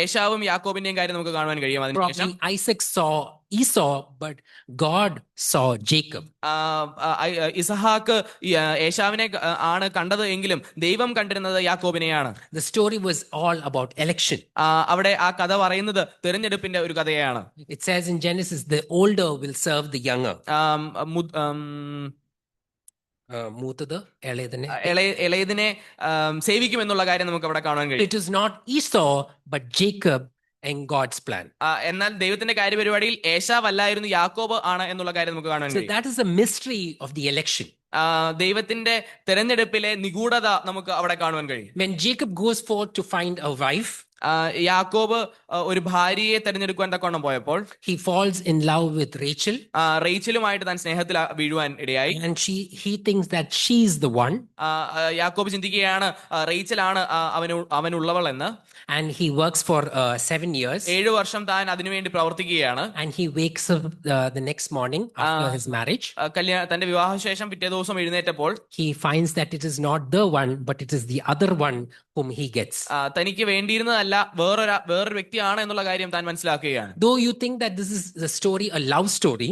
ഏശാവും യാക്കോബിന്റെയും കാര്യം നമുക്ക് കാണുവാൻ കഴിയും. അതിനുശേഷം Isaac saw Esau, but God saw Jacob. ഇസഹാക്ക് ഏശാവിനെ ആണ് കണ്ടത് എങ്കിലും ദൈവം കണ്ടിരുന്നത് യാക്കോബിനെയാണ്. The story was all about election. അവിടെ ആ കഥ പറയുന്നത് തിരഞ്ഞെടുപ്പിന്റെ ഒരു കഥയാണ്. It says in Genesis, the older will serve the younger. ഇളയതിനെ സേവിക്കും എന്നുള്ള കാര്യം നമുക്ക് അവിടെ കാണാൻ കഴിയും. It is not Esau but Jacob in God's plan. എന്നാൽ ദൈവത്തിന്റെ കാര്യപരിപാടിയിൽ ഏശാവ് അല്ലായിരുന്നു, യാക്കോബ് ആണ് എന്നുള്ള കാര്യം നമുക്ക് കാണാൻ കഴിയും. So that is the mystery of the election. ദൈവത്തിന്റെ തെരഞ്ഞെടുപ്പിലെ നിഗൂഢത നമുക്ക് അവിടെ കാണുവാൻ കഴിയും. When Jacob goes forth to find a wife, യാക്കോബ് ഒരു ഭാര്യയെ തെരഞ്ഞെടുക്കുവാൻ തക്കവണ്ണം പോയപ്പോൾ he falls in love with Rachel. റേച്ചലുമായിട്ട് താൻ സ്നേഹത്തിൽ വീഴുവാൻ ഇടയായി. And he thinks that she's the one. യാക്കോബ് ചിന്തിക്കുകയാണ് റേച്ചലാണ് അവനുള്ളവൾ എന്ന്. And he works for 7 years. 7 വർഷം താൻ അതിനുവേണ്ടി പ്രവർത്തിക്കുകയാണ്. And he wakes up the next morning after his marriage. തന്റെ വിവാഹശേഷം പിറ്റേ ദിവസം എഴുന്നേറ്റപ്പോൾ he finds that it is not the one but it is the other one whom he gets. തനിക്ക് വേണ്ടിയിരുന്നതല്ല, വേറൊരു വ്യക്തിയാണ് എന്നുള്ള കാര്യം താൻ മനസ്സിലാക്കുകയാണ്. Though you think that this is the story a love story,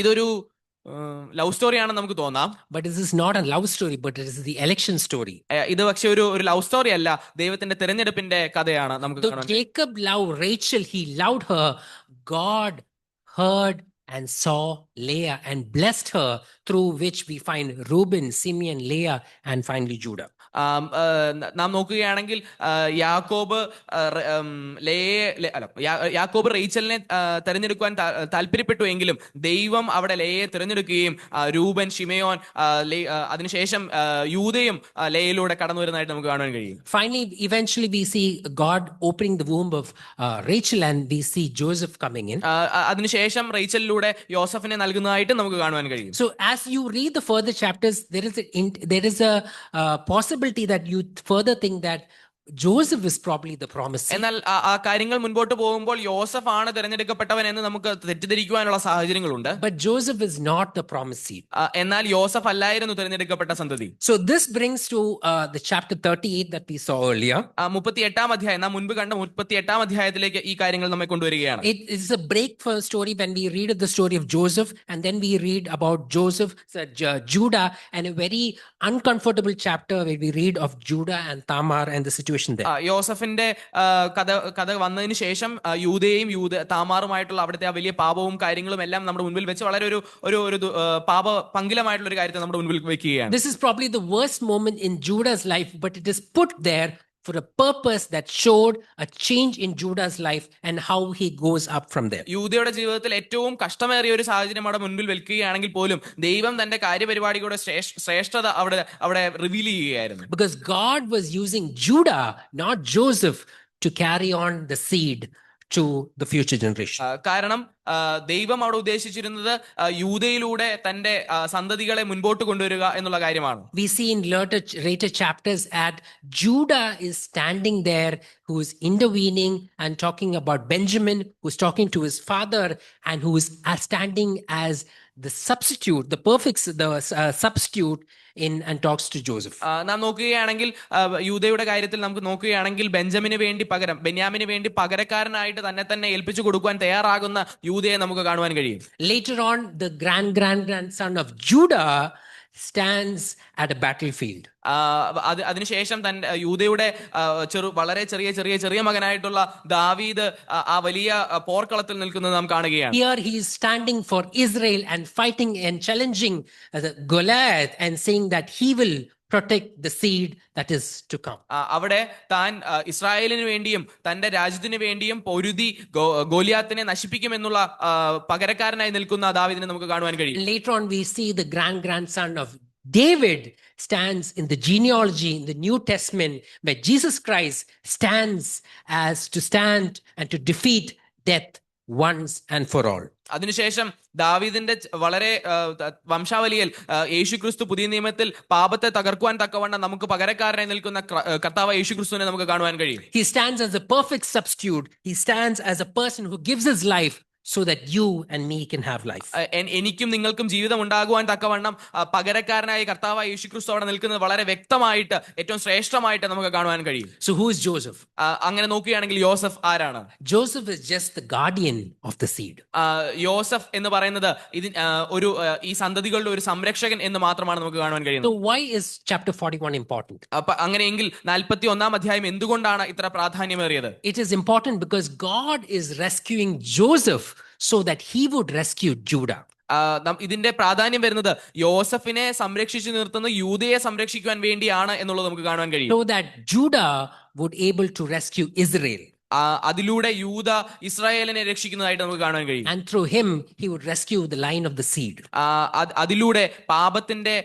ഇതൊരു ലവ് സ്റ്റോറിയാണെന്ന് നമുക്ക് തോന്നാം. But this is not a love story, but it is the election story. ഇത് പക്ഷെ ഒരു ലവ് സ്റ്റോറി അല്ല, ദൈവത്തിന്റെ തിരഞ്ഞെടുപ്പിന്റെ കഥയാണ്. നമുക്ക് Jacob loved Rachel, he loved her. God heard and saw Leah and blessed her, through which we find Reuben, Simeon, Leah, and finally Judah. നാം നോക്കുകയാണെങ്കിൽ യാക്കോബ് റേച്ചലിനെ തെരഞ്ഞെടുക്കുവാൻ താല്പര്യപ്പെട്ടു എങ്കിലും ദൈവം അവിടെ ലേയെ തിരഞ്ഞെടുക്കുകയും രൂബൻ, ശിമയോൻ, അതിനുശേഷം യൂദയും ലേയിലൂടെ കടന്നു വരുന്നതായിട്ട് നമുക്ക് കാണാൻ കഴിയും. Finally, eventually we see God opening the womb of Rachel and we see Joseph coming in. അതിനുശേഷം റേച്ചലിലൂടെ യോസഫിനെ നൽകുന്നതായിട്ട് നമുക്ക് കാണുവാൻ കഴിയും. So as you read the further chapters, there is a possibility that you further think that Joseph is probably the promised seed. എന്നാൽ ആ കാര്യങ്ങൾ മുൻപോട്ട് പോകുമ്പോൾ യോസഫ് ആണ് തിരഞ്ഞെടുക്കപ്പെട്ടവൻ എന്ന് നമുക്ക് തെറ്റിദ്ധരിക്കുവാനുള്ള സാഹചര്യങ്ങളുണ്ട്. But Joseph is not the promised seed. എന്നാൽ യോസഫ് അല്ലായിരുന്നു തിരഞ്ഞെടുക്കപ്പെട്ട സന്തതി. So this brings to the chapter 38 that we saw earlier. 38-ാം അധ്യായം, നാം മുൻപ് കണ്ട 38-ാം അധ്യായത്തിലേക്ക് ഈ കാര്യങ്ങൾ നമ്മെ കൊണ്ടുവരികയാണ്. It is a break for a story when we read the story of Joseph and then we read about Judah, and a very uncomfortable chapter where we read of Judah and Tamar and the situation. യോസഫിന്റെ കഥ വന്നതിന് ശേഷം യൂദയും താമാറുമായിട്ടുള്ള അവിടുത്തെ ആ വലിയ പാപവും കാര്യങ്ങളും എല്ലാം നമ്മുടെ മുൻപിൽ വെച്ച് വളരെ ഒരു പാപ പങ്കിലമായിട്ടുള്ള ഒരു കാര്യത്തെ നമ്മുടെ മുൻപിൽ വെക്കുകയാണ്. This is probably the worst moment in Judah's life, but it is put there for a purpose that showed a change in Judah's life and how he goes up from there. യൂദയുടെ ജീവിതത്തിൽ ഏറ്റവും കഷ്ടമേറിയ ഒരു സാഹചര്യം അവിടെ മുൻപിൽ വെക്കുകയാണെങ്കിൽ പോലും ദൈവം തന്റെ കാര്യപരിപാടികളുടെ ശ്രേഷ്ഠത അവിടെ റിവീൽ ചെയ്യുകയായിരുന്നു. Because God was using Judah, not Joseph, to carry on the seed to the future generation. കാരണം ദൈവം അവിടെ ഉദ്ദേശിച്ചിരുന്നത് യൂദയിലൂടെ തന്റെ സന്തതികളെ മുൻപോട്ട് കൊണ്ടുവരിക എന്നുള്ള കാര്യമാണ്. We see in later chapters that Judah is standing there, who is intervening and talking about Benjamin, who is talking to his father and who is standing as the substitute, the perfect, substitute in and talks to Joseph. നാം നോക്കുകയാണെങ്കിൽ യൂദയുടെ കാര്യത്തിൽ നമുക്ക് നോക്കുകയാണെങ്കിൽ ബെന്യാമിന് വേണ്ടി പകരക്കാരനായിട്ട് തന്നെ ഏൽപ്പിച്ചു കൊടുക്കുവാൻ തയ്യാറാകുന്ന യൂദയെ നമുക്ക് കാണുവാൻ കഴിയും. Later on, the grandson of Judah stands at a battlefield. അതിനുശേഷം തന്റെ യൂദയുടെ വളരെ ചെറിയ മകനായിട്ടുള്ള ദാവീദ് ആ വലിയ പോർക്കളത്തിൽ നിൽക്കുന്നത് നാം കാണുകയാണ്. Here he is standing for Israel and fighting and challenging Goliath and saying that he will protect the seed that is to come. അവിടെ താൻ ഇസ്രായേലിന് വേണ്ടിയും തന്റെ രാജ്യത്തിന് വേണ്ടിയും പൊരുതി ഗോലിയാത്തിനെ നശിപ്പിക്കുമെന്നുള്ള പകരക്കാരനായി നിൽക്കുന്ന ദാവീദിനെ നമുക്ക് കാണുവാൻ കഴിയും. Later on we see the grandson of David stands in the genealogy in the New Testament where Jesus Christ stands as to stand and to defeat death once and for all. അതിനുശേഷം ദാവീദിന്റെ വളരെ വംശാവലിയിൽ യേശുക്രിസ്തു പുതിയ നിയമത്തിൽ പാപത്തെ തകർക്കുവാൻ തക്കവണ്ണം നമുക്ക് പകരക്കാരനായി നിൽക്കുന്ന കർത്താവ് യേശുക്രിസ്തുവിനെ നമുക്ക് കാണുവാൻ കഴിയും. He stands as a perfect substitute. He stands as a person who gives his life so that you and me can have life. എനിക്കും നിങ്ങൾക്കും ജീവിതം ഉണ്ടാകുവാൻ തക്കവണ്ണം പകരക്കാരനായ കർത്താവായ യേശുക്രിസ്തു അവിടെ നിൽക്കുന്നത് വളരെ വ്യക്തമായിട്ട് ഏറ്റവും ശ്രേഷ്ഠമായിട്ട് നമുക്ക് കാണുവാൻ കഴിയും. So who is Joseph? അങ്ങനെ നോക്കുകയാണെങ്കിൽ യോസഫ് ആരാണ്? Joseph is just the guardian of the seed. യോസഫ് എന്ന് പറയുന്നത് ഈ സന്തതികളുടെ ഒരു സംരക്ഷകൻ എന്ന് മാത്രമാണ് നമുക്ക് കാണുവാൻ So കഴിയുന്നത്. why is chapter 41 important? അങ്ങനെയെങ്കിൽ 41 അധ്യായം എന്തുകൊണ്ടാണ് ഇത്ര പ്രാധാന്യമേറിയത്? It is important because God is rescuing Joseph so that he would rescue Judah. ഇതിന്റെ പ്രാധാന്യം വരുന്നത് യോസഫിനെ സംരക്ഷിച്ചു നിർത്തുന്ന യൂദയെ സംരക്ഷിക്കുവാൻ വേണ്ടിയാണ് എന്നുള്ളത് നമുക്ക് കാണുവാൻ കഴിയും. So that Judah would able to rescue Israel. അതിലൂടെ യൂദ ഇസ്രായേലിനെ രക്ഷിക്കുന്നതായിട്ട് നമുക്ക് കാണാൻ കഴിയും. And through him he would rescue the line of the seed. അതിലൂടെ പാപത്തിന്റെ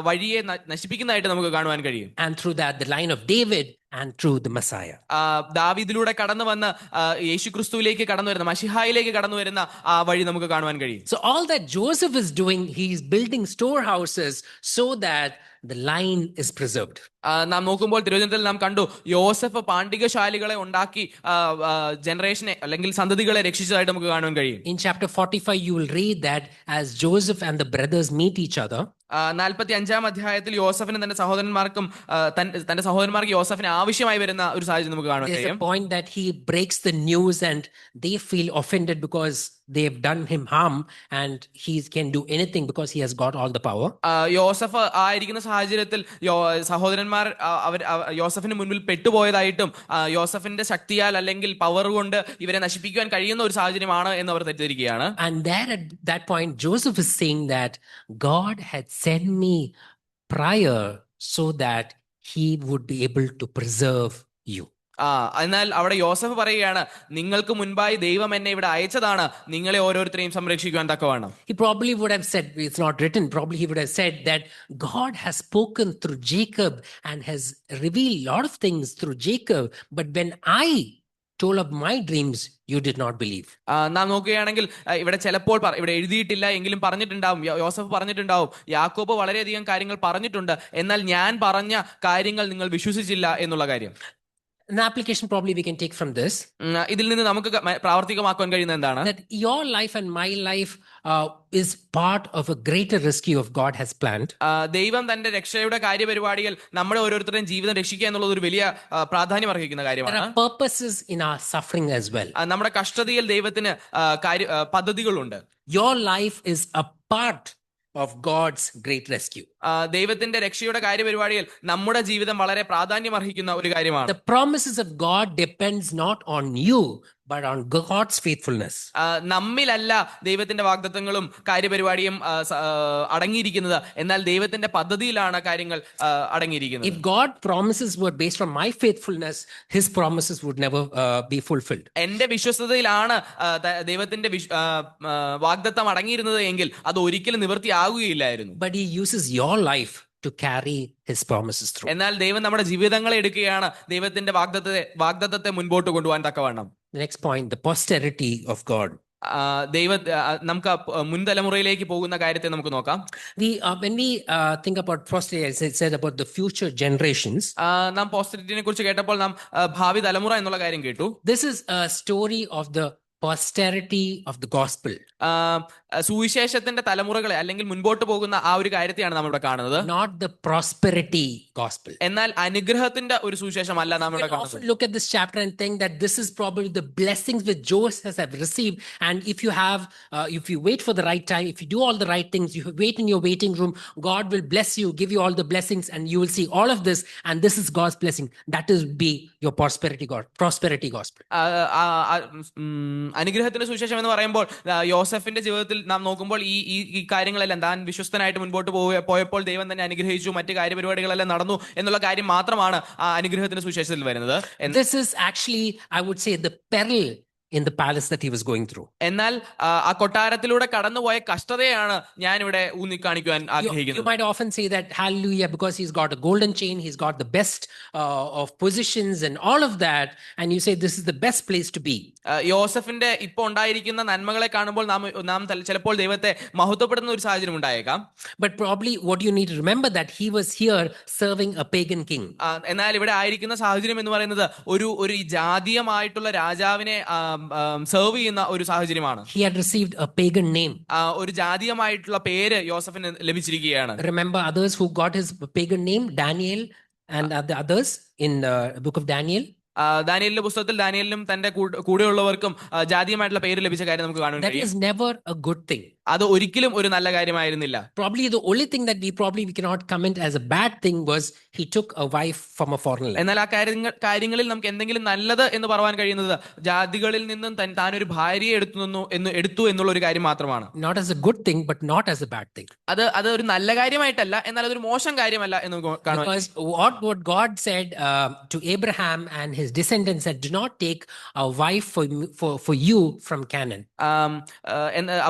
വഴിയെ നശിപ്പിക്കുന്നതായിട്ട് നമുക്ക് കാണുവാൻ കഴിയും. And through that the line of David and through the Messiah. ദാവീദിലൂടെ കടന്നു വന്ന യേശുക്രിസ്തുവിലേക്ക് കടന്നു വരുന്ന മശിഹായിലേക്ക് കടന്നു വരുന്ന ആ വഴി നമുക്ക് കാണുവാൻ കഴിയും. So all that Joseph is doing, he is building storehouses so that the line is preserved. നാം നോക്കുമ്പോൾ തിരുവചനത്തിൽ നാം കണ്ടു യോസഫ് പാണ്ഡികശാലികളെ ഉണ്ടാക്കി ജനറേഷനെ അല്ലെങ്കിൽ സന്തതികളെ രക്ഷിച്ചതായിട്ട് നമുക്ക് കാണുവാൻ കഴിയും. In chapter 45 you will read that as Joseph and the brothers meet each other, 45 അധ്യായത്തിൽ യോസഫിനും തന്റെ സഹോദരന്മാർക്ക് യോസഫിന് ആവശ്യമായി വരുന്ന ഒരു സാഹചര്യം നമുക്ക് കാണാൻ there's a കഴിയും. point that he breaks the news and they feel offended because they have done him harm and he can do anything because he has got all the power. യോസഫ് ആയിരിക്കുന്ന സാഹചര്യത്തിൽ സഹോദരന്മാർ യോസഫിന് മുൻപിൽ പെട്ടുപോയതായിട്ടും യോസഫിന്റെ ശക്തിയാൽ അല്ലെങ്കിൽ പവർ കൊണ്ട് ഇവരെ നശിപ്പിക്കുവാൻ കഴിയുന്ന ഒരു സാഹചര്യമാണ് എന്ന് അവർ തെറ്റിദ്ധരിക്കുകയാണ്. And there at that point Joseph is saying that God had sent me prior so that he would be able to preserve you. എന്നാൽ അവിടെ യോസഫ് പറയുകയാണ്, നിങ്ങൾക്ക് മുൻപായി ദൈവം എന്നെ ഇവിടെ അയച്ചതാണ് നിങ്ങളെ ഓരോരുത്തരെയും സംരക്ഷിക്കുവാൻ തക്കവണ്ണം. He probably would have said, it's not written, probably he would have said that God has spoken through Jacob and has revealed a lot of things through Jacob, but when I told of my dreams you did not believe. നാം നോക്കുകയാണെങ്കിൽ ഇവിടെ ചിലപ്പോൾ ഇവിടെ എഴുതിയിട്ടില്ല എങ്കിലും പറഞ്ഞിട്ടുണ്ടാവും, യോസഫ് പറഞ്ഞിട്ടുണ്ടാവും, യാക്കോബ് വളരെയധികം കാര്യങ്ങൾ പറഞ്ഞിട്ടുണ്ട്, എന്നാൽ ഞാൻ പറഞ്ഞ കാര്യങ്ങൾ നിങ്ങൾ വിശ്വസിച്ചില്ല എന്നുള്ള കാര്യം. An application probably we can take from this, ഇതിൽ നിന്ന് നമുക്ക് പ്രാവർത്തികമാക്കാൻ കഴിയുന്ന എന്താണ്, that your life and my life is part of a greater rescue of God has planned. ദൈവം തന്റെ രക്ഷയുടെ കാര്യപരിപാടികൾ നമ്മുടെ ഓരോരുത്തരുടെയും ജീവിതം രക്ഷിക്കുക എന്നുള്ളത് ഒരു വലിയ പ്രാധാന്യം അർഹിക്കുന്ന There കാര്യമാണ്. are purposes in our suffering as well. നമ്മുടെ കഷ്ടതയിൽ ദൈവത്തിന് പദ്ധതികളുണ്ട്. Your life is a part of God's great rescue. ദൈവത്തിന്റെ രക്ഷയുടെ കാര്യപരിപാടിയിൽ നമ്മുടെ ജീവിതം വളരെ പ്രാധാന്യം അർഹിക്കുന്ന ഒരു കാര്യമാണ്. The promises of God depends not on you but on God's faithfulness. നമ്മിലല്ല ദൈവത്തിന്റെ വാഗ്ദത്തങ്ങളും കാര്യപരിപാടിയും അടങ്ങിയിരിക്കുന്നത്, എന്നാൽ ദൈവത്തിന്റെ പദ്ധതിയിലാണ് കാര്യങ്ങൾ അടങ്ങിയിരിക്കുന്നത്. If God promises were based on my faithfulness, his promises would never be fulfilled. എന്റെ വിശ്വസ്തതയിലാണ് ദൈവത്തിന്റെ വാഗ്ദത്തം അടങ്ങിയിരുന്നത് എങ്കിൽ അത് ഒരിക്കലും നിവൃത്തിയാകുകയില്ലായിരുന്നു. But he uses your life to carry his promises through. എന്നാൽ ദൈവം നമ്മുടെ ജീവിതങ്ങളെ എടുക്കുകയാണ് ദൈവത്തിന്റെ വാഗ്ദത്തത്തെ മുൻപോട്ട് കൊണ്ടുപോകാൻ തക്കവണ്ണം. The next point, the posterity of God. നമുക്ക് മുൻതലമുറയിലേക്ക് പോകുന്ന കാര്യത്തെ നമുക്ക് നോക്കാം. When we think about posterity, as I said about the future generations, നാം പോസ്റ്ററിറ്റിനെ കുറിച്ച് കേട്ടപ്പോൾ നാം ഭാവി തലമുറ എന്നുള്ള കാര്യം കേട്ടു. this is a story of the posterity of the gospel, സുവിശേഷത്തിന്റെ തലമുറകളെ അല്ലെങ്കിൽ മുൻപോട്ട് പോകുന്ന ആ ഒരു കാര്യത്തെയാണ് നാം ഇവിടെ കാണുന്നത്. not the prosperity gospel. എന്നാൽ അനുഗ്രഹത്തിന്റെ ഒരു സുവിശേഷമല്ല നാം We ഇവിടെ can കാണുന്നത്. often look at this chapter and think that this is probably the blessings which Joseph have received. And if you wait for the right time, if you do all the right things, you wait in your waiting room, God will bless you, give you all the blessings, and you will see all of this. And this is God's blessing. That is be your prosperity gospel. അനുഗ്രഹത്തിന്റെ സുവിശേഷം എന്ന് പറയുമ്പോൾ യോസഫിന്റെ ജീവിതത്തിൽ നാം നോക്കുമ്പോൾ ഈ കാര്യങ്ങളെല്ലാം താൻ വിശ്വസ്തനായിട്ട് മുൻപോട്ട് പോയപ്പോൾ ദൈവം തന്നെ അനുഗ്രഹിച്ചു, മറ്റു കാര്യപരിപാടികളെല്ലാം നടന്നു എന്നുള്ള കാര്യം മാത്രമാണ് ആ അനുഗ്രഹത്തിന്റെ സുവിശേഷത്തിൽ വരുന്നത്. This is actually, I would say, the peril in the palace that he was going through. എന്നാൽ ആ കൊട്ടാരത്തിലൂടെ കടന്നുപോയ കഷ്ടതയാണ് ഞാൻ ഇവിടെ ഊന്നിക്കാണിക്കുവാൻ You ആഗ്രഹിക്കുന്നത്. might often say that, hallelujah, because he's got a golden chain, he's got the best of positions and all of that. And you say, this is the best place to be. യോസഫിന്റെ ഇപ്പൊ ഉണ്ടായിരിക്കുന്ന നന്മകളെ കാണുമ്പോൾ നാം ചിലപ്പോൾ ദൈവത്തെ മഹത്വപ്പെടുന്ന ഒരു സാഹചര്യം ഉണ്ടായേക്കാം. But probably what you need to remember that he was here serving a pagan king. എന്നാൽ ഇവിടെ ആയിരിക്കുന്ന സാഹചര്യം എന്ന് പറയുന്നത് ഒരു ജാതീയമായിട്ടുള്ള രാജാവിനെ സെർവ് ചെയ്യുന്ന ഒരു സാഹചര്യമാണ്. He had received a pagan name. ഒരു ജാതീയമായിട്ടുള്ള പേര് യോസഫിന് ലഭിച്ചിരിക്കുകയാണ്. Remember others who got his pagan name, Daniel and the others in the book of Daniel. ദാനിയേലിന്റെ പുസ്തകത്തിൽ ദാനിയേലിനും തന്റെ കൂടെയുള്ളവർക്കും ജാതീയമായിട്ടുള്ള പേര് ലഭിച്ച കാര്യം നമുക്ക് കാണാൻ That കഴിയും. is never a good thing. അത് ഒരിക്കലും ഒരു നല്ല കാര്യമായിരുന്നില്ല. Probably the only thing that we cannot comment as a bad thing was he took a wife from a foreign land. എന്നാൽ ആ കാര്യങ്ങളിൽ നമുക്ക് എന്തെങ്കിലും നല്ലത് എന്ന് പറയാൻ കഴിയുന്നത് ജാതികളിൽ നിന്നും താൻ ഒരു ഭാര്യയെ എടുത്തു എന്നുള്ള ഒരു കാര്യം മാത്രമാണ്. Not as a good thing, but not as a bad thing. അത് ഒരു നല്ല കാര്യമായിട്ടല്ല, എന്നാൽ അതൊരു മോശം കാര്യമല്ല എന്ന് കാണാൻ. Because what God said to Abraham and his descendants that do not take a wife for you from Canaan.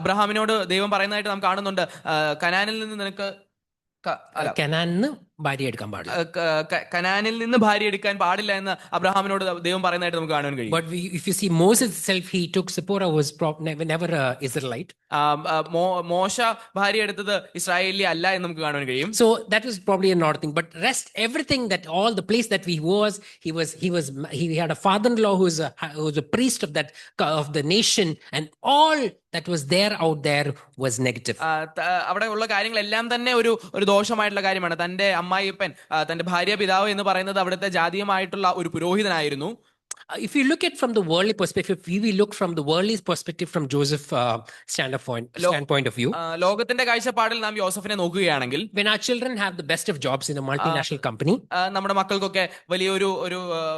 അബ്രഹാമിനോട് ദൈവം പറയുന്നതായിട്ട് നാം കാണുന്നുണ്ട്, കനാനിൽ നിന്ന് നിനക്ക് കനാനിന് ഭാര്യ എടുക്കാൻ പാടില്ല. കനാനിൽ നിന്ന് ഭാര്യ എടുക്കാൻ പാടില്ല എന്ന് അബ്രഹാമിനോട് ദൈവം പറയുന്നതായിട്ട് നമുക്ക് കാണാൻ കഴിയും. But if you see Moses itself, he took Zipporah, was never a Israelite. മോശ ഭാര്യ എടുത്തത് ഇസ്രായേലി അല്ല എന്ന് നമുക്ക് കാണാൻ കഴിയും. So that was probably another thing. But rest everything that all the place that he had a father-in-law who was a priest of the nation, and all that was there out there was negative. അവിടെ ഉള്ള കാര്യങ്ങളെല്ലാം തന്നെ ഒരു ദോഷമായിട്ടുള്ള കാര്യമാണ്. തന്റെ അമ്മായിപ്പൻ, തന്റെ ഭാര്യ പിതാവ് എന്ന് പറയുന്നത് അവിടുത്തെ ജാതീയമായിട്ടുള്ള ഒരു പുരോഹിതനായിരുന്നു. If you look at from the worldly perspective, we look from the worldly perspective from Joseph standpoint of view. ലോകത്തിന്റെ കാഴ്ചപ്പാടിൽ നാം യോസഫിനെ നോക്കുകയാണെങ്കിൽ, When our children have the best of jobs in a multinational company, നമ്മുടെ മക്കൾക്കൊക്കെ വലിയൊരു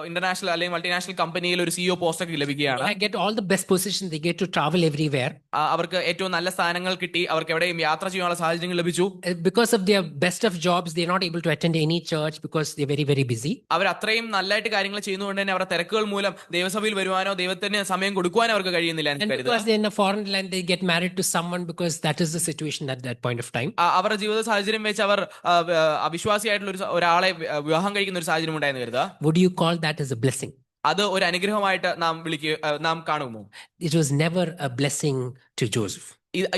international അല്ലെങ്കിൽ multinational കമ്പനിയിൽ ഒരു CEO പോസ്റ്റ് ഒക്കെ ലഭിക്കുകയാണ്. they get all the best positions, they get to travel everywhere. അവർക്ക് ഏറ്റവും നല്ല സ്ഥാനങ്ങൾ കിട്ടി, അവർക്ക് എവിടെയും യാത്ര ചെയ്യാനുള്ള സാഹചര്യങ്ങൾ ലഭിച്ചു. Because of their best of jobs, they're not able to attend any church because they're very, very busy. അവർ അത്രയും നല്ലതായിട്ട് കാര്യങ്ങൾ ചെയ്യുന്നതുകൊണ്ട് തന്നെ അവരുടെ തിരക്കുകൾ മൂലം ദൈവസഭയിൽ വരുവാനോ ദൈവത്തിന് സമയം കൊടുക്കുവാനോ അവർക്ക് കഴിയുന്നില്ല എന്ന് And കരുതുക. because they're in a foreign land, they get married to someone because that is the situation at that point of time. അവരുടെ ജീവിത സാഹചര്യം വെച്ച് അവർ അവിശ്വാസിയായിട്ടുള്ള ഒരാളെ വിവാഹം കഴിക്കുന്ന ഒരു സാഹചര്യം ഉണ്ടായെന്ന് കരുതുക. Would you call that as a blessing? അത് ഒരു അനുഗ്രഹമായിട്ട് നാം കാണുമോ? It was never a blessing to Joseph.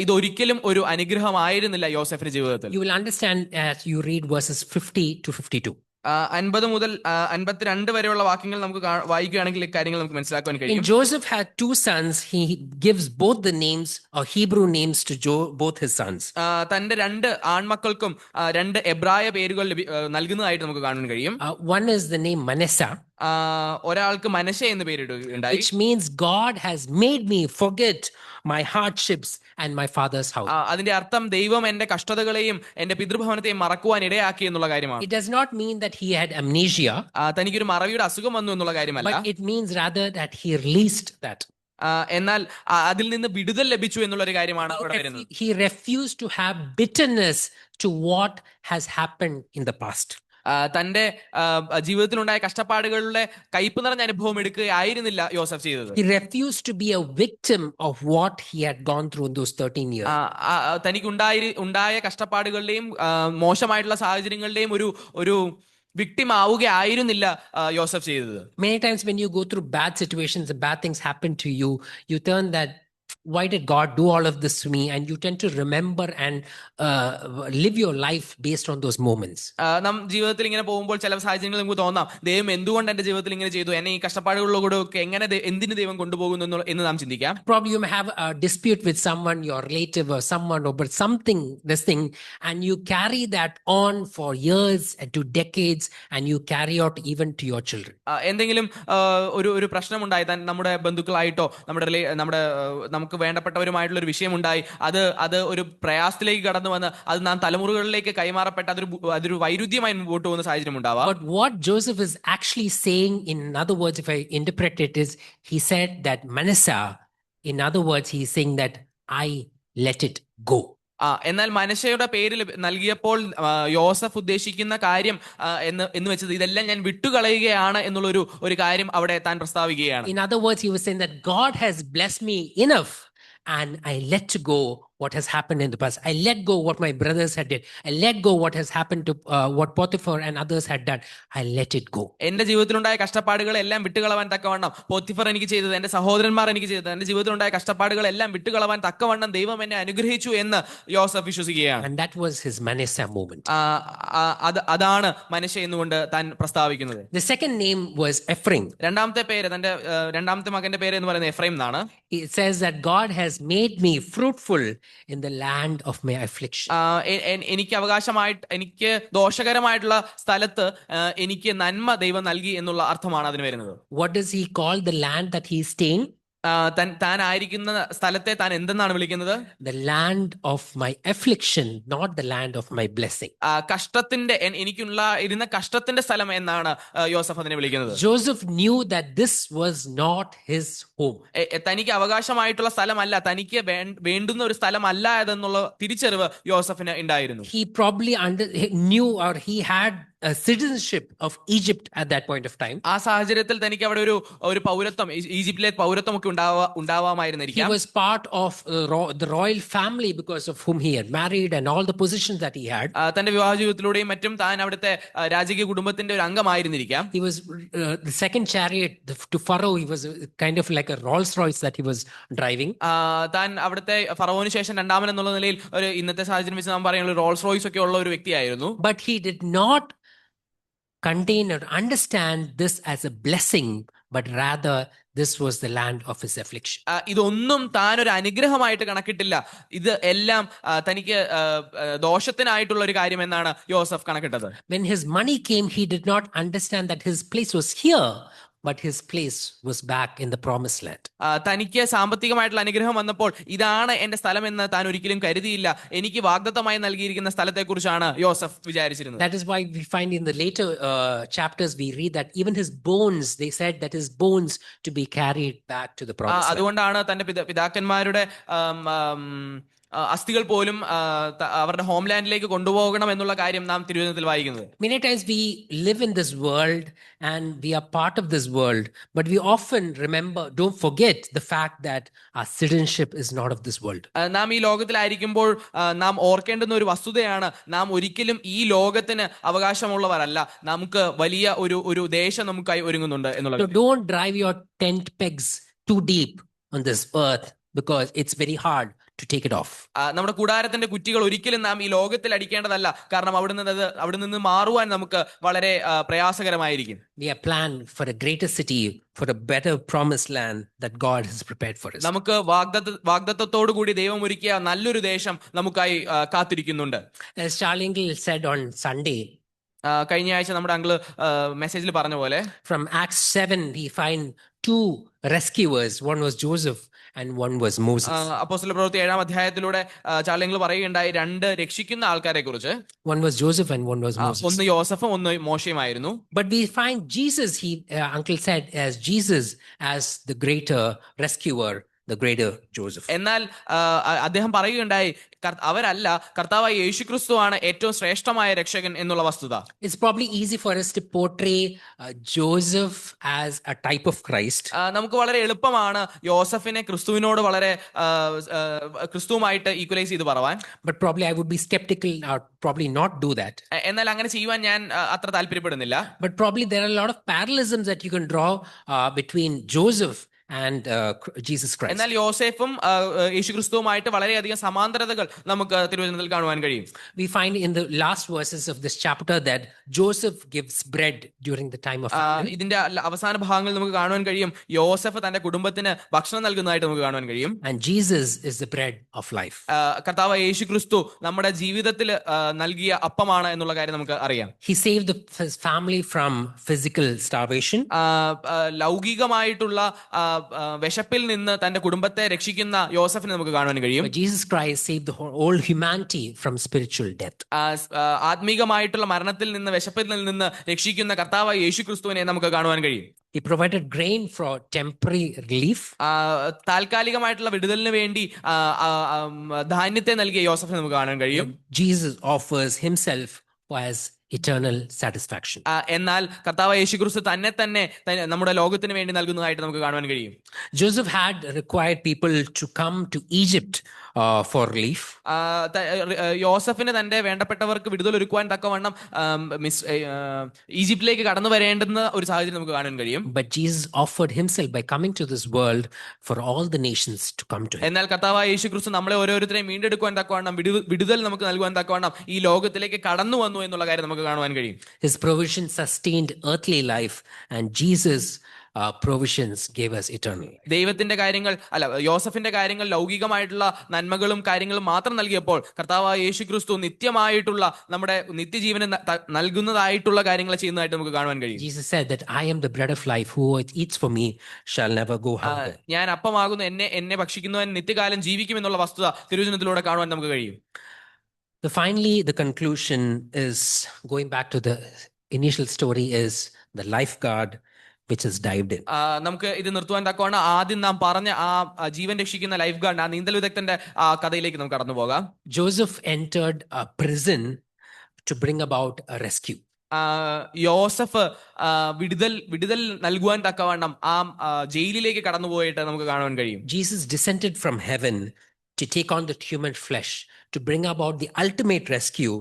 ഇതൊരിക്കലും ഒരു അനുഗ്രഹമായിരുന്നില്ല യോസഫിന്റെ ജീവിതത്തിൽ. You will understand as you read verses 50 to 52. 50 മുതൽ 52 വരെയുള്ള വാക്യങ്ങൾ നമുക്ക് വായിക്കുകയാണെങ്കിൽ കാര്യങ്ങൾ നമുക്ക് മനസ്സിലാക്കാൻ കഴിയും. Joseph had two sons. He gives both the names or Hebrew names to both his sons. തന്റെ രണ്ട് ആൺമക്കൾക്കും രണ്ട് എബ്രായ പേരുകൾ നൽകുന്നതായിട്ട് നമുക്ക് കാണാൻ കഴിയും. One is the name Manasseh, ഒരാൾക്ക് മനശ്ശെ എന്ന് പേരിടുകയുണ്ടായി. which means God has made me forget my hardships and my father's house. അതിന്റെ അർത്ഥം ദൈവം എന്റെ കഷ്ടതകളെയും എന്റെ പിതൃഭവനത്തെയും മറക്കുവാൻ ഇടയാക്കി എന്നുള്ള കാര്യമാണ്. It does not mean that he had amnesia. തനിക്കൊരു മറവിയുടെ അസുഖം വന്നു എന്നുള്ള കാര്യമല്ല. But it means rather that he released that. എന്നാൽ അതിൽ നിന്ന് വിടുതൽ ലഭിച്ചു എന്നുള്ള ഒരു കാര്യമാണ് ഇവിടെ വരുന്നത്. He refused to have bitterness to what has happened in the past. തന്റെ ജീവിതത്തിലുണ്ടായ കഷ്ടപ്പാടുകളുടെ കയ്പ് നിറഞ്ഞ അനുഭവം എടുക്കുകയായിരുന്നില്ല യോസഫ് ചെയ്തത്. He refused to be a victim of what he had gone through in those 13 years. തനിക്ക് ഉണ്ടായ കഷ്ടപ്പാടുകളുടെയും മോശമായിട്ടുള്ള സാഹചര്യങ്ങളുടെയും ഒരു വിക്ടിം ആവുകയായിരുന്നില്ല യോസഫ് ചെയ്തത്. Many times when you go through bad situations, bad things happen to you, you turn that why did God do all of this to me? And you tend to remember and live your life based on those moments. നാം ജീവിതത്തിൽ ഇങ്ങനെ പോകുമ്പോൾ ചില സാഹചര്യങ്ങളിൽ നമുക്ക് തോന്നാം, ദൈവം എന്തുകൊണ്ട് എന്റെ ജീവിതത്തിൽ ഇങ്ങനെ ചെയ്തു, എന്നെ ഈ കഷ്ടപ്പാടുകളിലൂടെ ഒക്കെ എങ്ങനെ എന്തിന് ദൈവം കൊണ്ടുപോകുന്നു എന്ന് നാം ചിന്തിക്കാം. Probably you may have a dispute with someone, your relative or someone, or but something, this thing, and you carry that on for years and to decades, and you carry out even to your children. എന്തെങ്കിലും ഒരു പ്രശ്നമുണ്ടായി, നമ്മുടെ ബന്ധുക്കളായിട്ടോ നമ്മുടെ നമുക്ക് വേണ്ടപ്പെട്ടവരുമായിട്ടുള്ള ഒരു വിഷയമുണ്ടായി, അത് ഒരു പ്രയാസത്തിലേക്ക് കടന്നു വന്ന് അത് നാം തലമുറകളിലേക്ക് കൈമാറപ്പെട്ട അതൊരു വൈരുദ്ധ്യമായി മുമ്പോട്ട് പോകുന്ന സാഹചര്യം ഉണ്ടാവാം. But what Joseph is actually saying, in other words, if I interpret it, is he said that Manasseh, in other words, he is saying that I let it go. എന്നാൽ മനശ്ശയുടെ പേരിൽ നൽകിയപ്പോൾ യോസഫ് ഉദ്ദേശിക്കുന്ന കാര്യം എന്ന് വെച്ചത് ഇതെല്ലാം ഞാൻ വിട്ടുകളയുകയാണ് എന്നുള്ള ഒരു കാര്യം അവിടെ താൻ പ്രസ്താവിക്കുകയാണ്. In other words, he was saying that God has blessed me enough and I let go what has happened in the past. I let go what my brothers had did. I let go what has happened to what Potiphar and others had done. I let it go. എന്റെ ജീവിതത്തിലുണ്ടായ കഷ്ടപ്പാടുകളെല്ലാം വിട്ടുകളവാൻ തക്കവണ്ണം Potiphar എനിക്ക് ചെയ്തത്, എന്റെ സഹോദരന്മാർ എനിക്ക് ചെയ്തത്, എന്റെ ജീവിതത്തിലുണ്ടായ കഷ്ടപ്പാടുകളെല്ലാം വിട്ടുകളവാൻ തക്കവണ്ണം ദൈവം എന്നെ അനുഗ്രഹിച്ചു എന്ന് യോസഫ് വിശ്വസിക്കുകയാണ്. And that was his Manasseh moment. അതാണ് മനശ്ശെ എന്നുകൊണ്ട് താൻ പ്രസ്താവിക്കുന്നത്. The second name was Ephraim. രണ്ടാമത്തെ പേര്, തന്റെ രണ്ടാമത്തെ മകന്റെ പേര് എന്ന് പറയുന്നത് എഫ്രൈം എന്നാണ്. It says that God has made me fruitful in the land of my affliction. എനിക്ക് ദോഷകരമായിട്ടുള്ള സ്ഥലത്ത് എനിക്ക് നന്മ ദൈവം നൽകി എന്നുള്ള അർത്ഥമാണ് അതിന് വരുന്നത്. What does he call the land that he is staying? താൻ ആയിരിക്കുന്ന സ്ഥലത്തെ താൻ എന്തെന്നാണ് വിളിക്കുന്നത്? The land of my affliction, not the land of my blessing. കഷ്ടത്തിന്റെ, ഇരുന്ന കഷ്ടത്തിന്റെ സ്ഥലം എന്നാണ് യോസഫ് അതിനെ വിളിക്കുന്നത്. Joseph knew that this was not his home. തനിക്ക് അവകാശമായിട്ടുള്ള സ്ഥലമല്ല, തനിക്ക് വേണ്ടുന്ന ഒരു സ്ഥലമല്ല അതെന്നുള്ള തിരിച്ചറിവ് യോസഫിന് ഉണ്ടായിരുന്നു. He probably knew, or he had a citizenship of Egypt at that point of time. ആ സാഹചര്യത്തിൽ തനിക്ക് അവിടെ ഒരു പൗരത്വം, ഈജിപ്തിലെ പൗരത്വം ഒക്കെ ഉണ്ടാവാമായിരുന്നിരിക്കാം. He was part of the royal family because of whom he had married and all the positions that he had. തന്റെ വിവാഹ ജീവിതത്തിലൂടെയും മറ്റും താൻ അവിടുത്തെ രാജകീയ കുടുംബത്തിന്റെ ഒരു അംഗമായിരുന്നിരിക്കാം. He was the second chariot to Pharaoh. He was kind of like a Rolls Royce that he was driving. താൻ അവിടുത്തെ ഫറവോന് ശേഷം രണ്ടാമൻ എന്നുള്ള നിലയിൽ ഒരു ഇന്നത്തെ സാഹചര്യം വെച്ച് നാം പറയുന്നത് റോൾസ് റോയ്സ് ഒക്കെ ഉള്ള ഒരു വ്യക്തിയായിരുന്നു. But he did not contain or understand this as a blessing, but rather this was the land of his affliction. ഇതൊന്നും താൻ ഒരു അനുഗ്രഹമായിട്ട് കണക്കിട്ടില്ല, ഇത് എല്ലാം തനിക്ക് ദോഷത്തിനായിട്ടുള്ള ഒരു കാര്യം എന്നാണ് യോസഫ് കണക്കിട്ടത്. When his money came, he did not understand that his place was here, but his place was back in the promised land. തനിക്ക് സാമ്പത്തികമായിട്ടുള്ള അനുഗ്രഹം വന്നപ്പോൾ ഇതാണ് എന്റെ സ്ഥലം എന്ന് താൻ ഒരിക്കലും കരുതിയില്ല. എനിക്ക് വാഗ്ദത്തമായി നൽകിയിരിക്കുന്ന സ്ഥലത്തെക്കുറിച്ചാണ് യോസഫ് വിചാരിച്ചിരുന്നത്. That is why we find in the later chapters we read that even his bones, they said that his bones to be carried back to the promised land. അതുകൊണ്ടാണ് തന്റെ പിതാക്കന്മാരുടെ അസ്ഥികൾ പോലും അവരുടെ ഹോംലാൻഡിലേക്ക് കൊണ്ടുപോകണം എന്നുള്ള കാര്യം നാം തിരുവചനത്തിൽ വായിക്കുന്നത്. Many times we live in this world and we are part of this world, but we often don't forget the fact that our citizenship is not of this world. നാം ഈ ലോകത്തിലായിരിക്കുമ്പോൾ നാം ഓർക്കേണ്ടുന്ന ഒരു വസ്തുതയാണ്, നാം ഒരിക്കലും ഈ ലോകത്തിന് അവകാശമുള്ളവരല്ല, നമുക്ക് വലിയ ഒരു ദേശം നമുക്കായി ഒരുങ്ങുന്നുണ്ട് എന്നുള്ളത്. So don't drive your tent pegs too deep on this earth, because it's very hard to take it off. നമ്മുടെ കൂടാരത്തിന്റെ കുറ്റികൾ ഒരിക്കലും നാം ഈ ലോകത്തിൽ അടിക്കേണ്ടതല്ല, കാരണം അവിടെ നിന്ന് മാറുവാൻ നമുക്ക് വളരെ പ്രയാസകരമായിരിക്കും. We are planned for a greater city, for a better promised land that God has prepared for us. നമുക്ക് വാഗ്ദത്തത്തോടു കൂടി ദൈവം ഒരുക്കിയ നല്ലൊരു ദേശം നമുക്കായി കാത്തിരിക്കുന്നുണ്ട്. As Charlie Engle said on Sunday, കഴിഞ്ഞ ആഴ്ച നമ്മുടെ അങ്കിള് മെസ്സേജിൽ പറഞ്ഞ പോലെ, from Acts 7 we find two rescuers. One was Joseph and one was Moses. അപ്പോസ്തല പ്രവൃത്തി 7-ാം അധ്യായത്തിലൂടെ ചാർലിംഗിൾ പറയുകയുണ്ടായി രണ്ട് രക്ഷിക്കുന്ന ആൾക്കാരെ കുറിച്ച്. One was Joseph and one was Moses. ഒന്ന് യോസഫും ഒന്ന് മോശയുമായിരുന്നു. But we find Jesus, uncle said, as Jesus as the greater rescuer, the greater Joseph. എന്നാൽ അദ്ദേഹം പറയുകയുണ്ടായി, അവരല്ല, കർത്താവായ യേശുക്രിസ്തുവാണ് ഏറ്റവും ശ്രേഷ്ഠമായ രക്ഷകൻ എന്നുള്ള വസ്തുത. It's probably easy for us to portray Joseph as a type of Christ. നമുക്ക് വളരെ എളുപ്പമാണ് യോസഫിനെ ക്രിസ്തുവിനോട് വളരെ ക്രിസ്തുവുമായിട്ട് ഈക്വലൈസ് ചെയ്ത് പറവാൻ. But probably I would be skeptical or probably not do that. എന്നാൽ അങ്ങനെ ചെയ്യുവാൻ ഞാൻ അത്ര താല്പര്യപ്പെടുന്നില്ല. But probably there are a lot of parallelisms that you can draw between Joseph and Jesus Christ. എന്നാൽ യോസേഫും യേശുക്രിസ്തുവുമായിട്ട് വളരെയധികം സമാന്തരതകൾ നമുക്ക് തിരുവചനത്തിൽ കാണുവാൻ കഴിയും. We find in the last verses of this chapter that Joseph gives bread during the time of famine. ഇതിന്റെ അവസാന ഭാഗങ്ങളിൽ നമുക്ക് കാണുവാൻ കഴിയും യോസഫ് തന്റെ കുടുംബത്തിന് ഭക്ഷണം നൽകുന്നതായിട്ട് നമുക്ക് കാണുവാൻ കഴിയും. And Jesus is the bread of life. കർത്താവ് യേശുക്രിസ്തു നമ്മുടെ ജീവിതത്തിൽ നൽകിയ അപ്പമാണ് എന്നുള്ള കാര്യം നമുക്ക് അറിയാം. He saved his family from physical starvation. ലൗകികമായിട്ടുള്ള വിശപ്പിൽ നിന്ന് തന്റെ കുടുംബത്തെ രക്ഷിക്കുന്ന യോസഫിനെ നമുക്ക് കാണുവാൻ കഴിയും. But Jesus Christ saved the whole humanity from spiritual death. ആത്മീകമായിട്ടുള്ള മരണത്തിൽ നിന്ന് വിശപ്പിൽ നിന്ന് രക്ഷിക്കുന്ന കർത്താവ് യേശുക്രിസ്തുവിനെ നമുക്ക് കാണുവാൻ കഴിയും. He provided grain for temporary relief. താൽക്കാലികമായിട്ടുള്ള വിടുതലിന് വേണ്ടി ധാന്യത്തെ നൽകിയ യോസഫിനെ നമുക്ക് കാണാൻ കഴിയും. Jesus offers himself as eternal satisfaction. എന്നാൽ കർത്താവ് യേശുക്രിസ്തു തന്നെ നമ്മുടെ ലോകത്തിന് വേണ്ടി നൽകുന്നതായിട്ട് നമുക്ക് കാണുവാൻ കഴിയും. Joseph had required people to come to Egypt for relief. യോസഫിന് തന്റെ വേണ്ടപ്പെട്ടവർക്ക് വിടുതൽ ഒരുക്കുവാൻ തക്കവണ്ണം ഈജിപ്തിലേക്ക് കടന്നു വരേണ്ടുന്ന ഒരു സാഹചര്യം നമുക്ക് കാണാൻ കഴിയും. But Jesus offered himself by coming to this world for all the nations to come to him. എന്നാൽ കർത്താവ് യേശുക്രിസ്തു നമ്മളെ ഓരോരുത്തരെയും വീണ്ടെടുക്കുവാൻ തക്കവണ്ണം വിടുതൽ നമുക്ക് നൽകുവാൻ തക്കവണ്ണം ഈ ലോകത്തിലേക്ക് കടന്നു വന്നു എന്നുള്ള കാര്യം നമുക്ക് കാണുവാൻ കഴിയും. His provision sustained earthly life, and Jesus provisions gave us eternal life. ദൈവത്തിന്റെ കാര്യങ്ങൾ യോസഫിന്റെ കാര്യങ്ങൾ ലൗകികമായിട്ടുള്ള നന്മകളും കാര്യങ്ങളും മാത്രം നൽകിയപ്പോൾ കർത്താവായ യേശുക്രിസ്തു നിത്യമായിട്ടുള്ള നമ്മുടെ നിത്യജീവനെ നൽകുന്നതായിട്ടുള്ള കാര്യങ്ങൾ ചെയ്യുന്നതായിട്ട് നമുക്ക് കാണുവാൻ കഴിയും. Jesus said that I am the bread of life, who eats for me shall never go hungry. ഞാൻ അപ്പമാകുന്നു, എന്നെ ഭക്ഷിക്കുന്നവൻ നിത്യകാലം ജീവിക്കും എന്നുള്ള വസ്തുത തിരുവചനത്തിലൂടെ കാണുവാൻ നമുക്ക് കഴിയും. Finally, the conclusion is going back to the initial story is the lifeguard which is dived in. നമുക്ക് ഇത് നിർത്തുവാൻ തക്കവണ്ണം ആദ്യം നാം പറഞ്ഞ ആ ജീവൻ രക്ഷിക്കുന്ന ലൈഫ് ഗാർഡ്, ആ നീന്തൽ വിദഗ്ധന്റെ ആ കഥയിലേക്ക് നമുക്ക് കടന്നു പോകാം. Joseph entered a prison to bring about a rescue. യോസഫ് വിടുതൽ നൽകുവാൻ തക്കവണ്ണം ആ ജയിലിലേക്ക് കടന്നുപോയിട്ട് നമുക്ക് കാണുവാൻ കഴിയും. Jesus descended from heaven to take on the human flesh to bring about the ultimate rescue